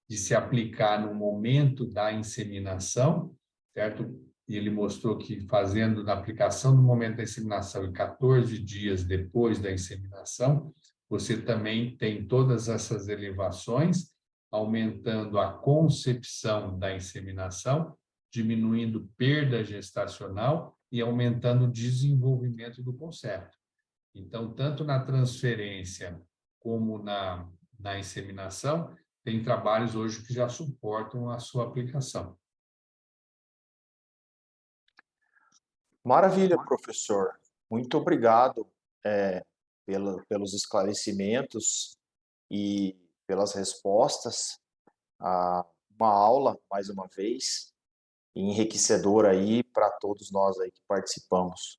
de se aplicar no momento da inseminação, certo? E ele mostrou que fazendo na aplicação no momento da inseminação e 14 dias depois da inseminação, você também tem todas essas elevações, aumentando a concepção da inseminação, diminuindo perda gestacional e aumentando o desenvolvimento do concepto. Então, tanto na transferência como na inseminação, tem trabalhos hoje que já suportam a sua aplicação. Maravilha, professor. Muito obrigado pelos esclarecimentos e pelas respostas. Uma aula, mais uma vez, enriquecedora aí para todos nós aí que participamos.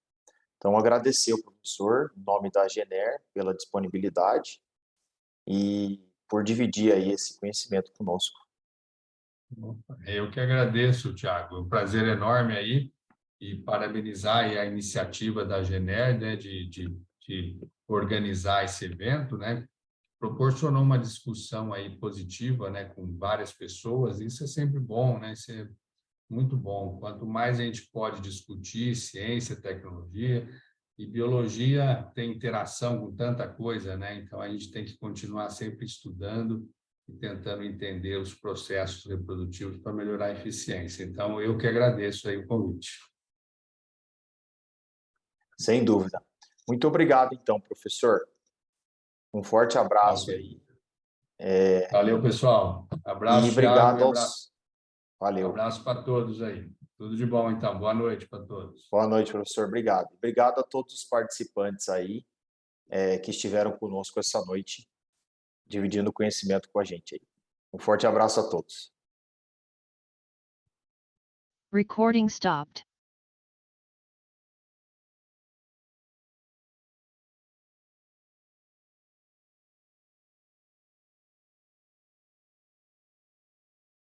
Então, agradecer ao professor, em nome da Gener, pela disponibilidade e por dividir aí esse conhecimento conosco. Eu que agradeço, Thiago. É um prazer enorme aí e parabenizar aí a iniciativa da Gener, né, de organizar esse evento, né? Proporcionou uma discussão aí positiva, né, com várias pessoas. Isso é sempre bom, né? Isso é muito bom. Quanto mais a gente pode discutir ciência, tecnologia e biologia, tem interação com tanta coisa, né? Então a gente tem que continuar sempre estudando e tentando entender os processos reprodutivos para melhorar a eficiência. Então eu que agradeço aí o convite. Sem dúvida. Muito obrigado, então, professor. Um forte abraço Okay. aí. Valeu, pessoal. Abraço, E Thiago, obrigado e abraço. Valeu. Abraço para todos aí. Tudo de bom, então. Boa noite para todos. Boa noite, professor. Obrigado. Obrigado a todos os participantes aí que estiveram conosco essa noite, dividindo conhecimento com a gente aí. Um forte abraço a todos. Recording stopped.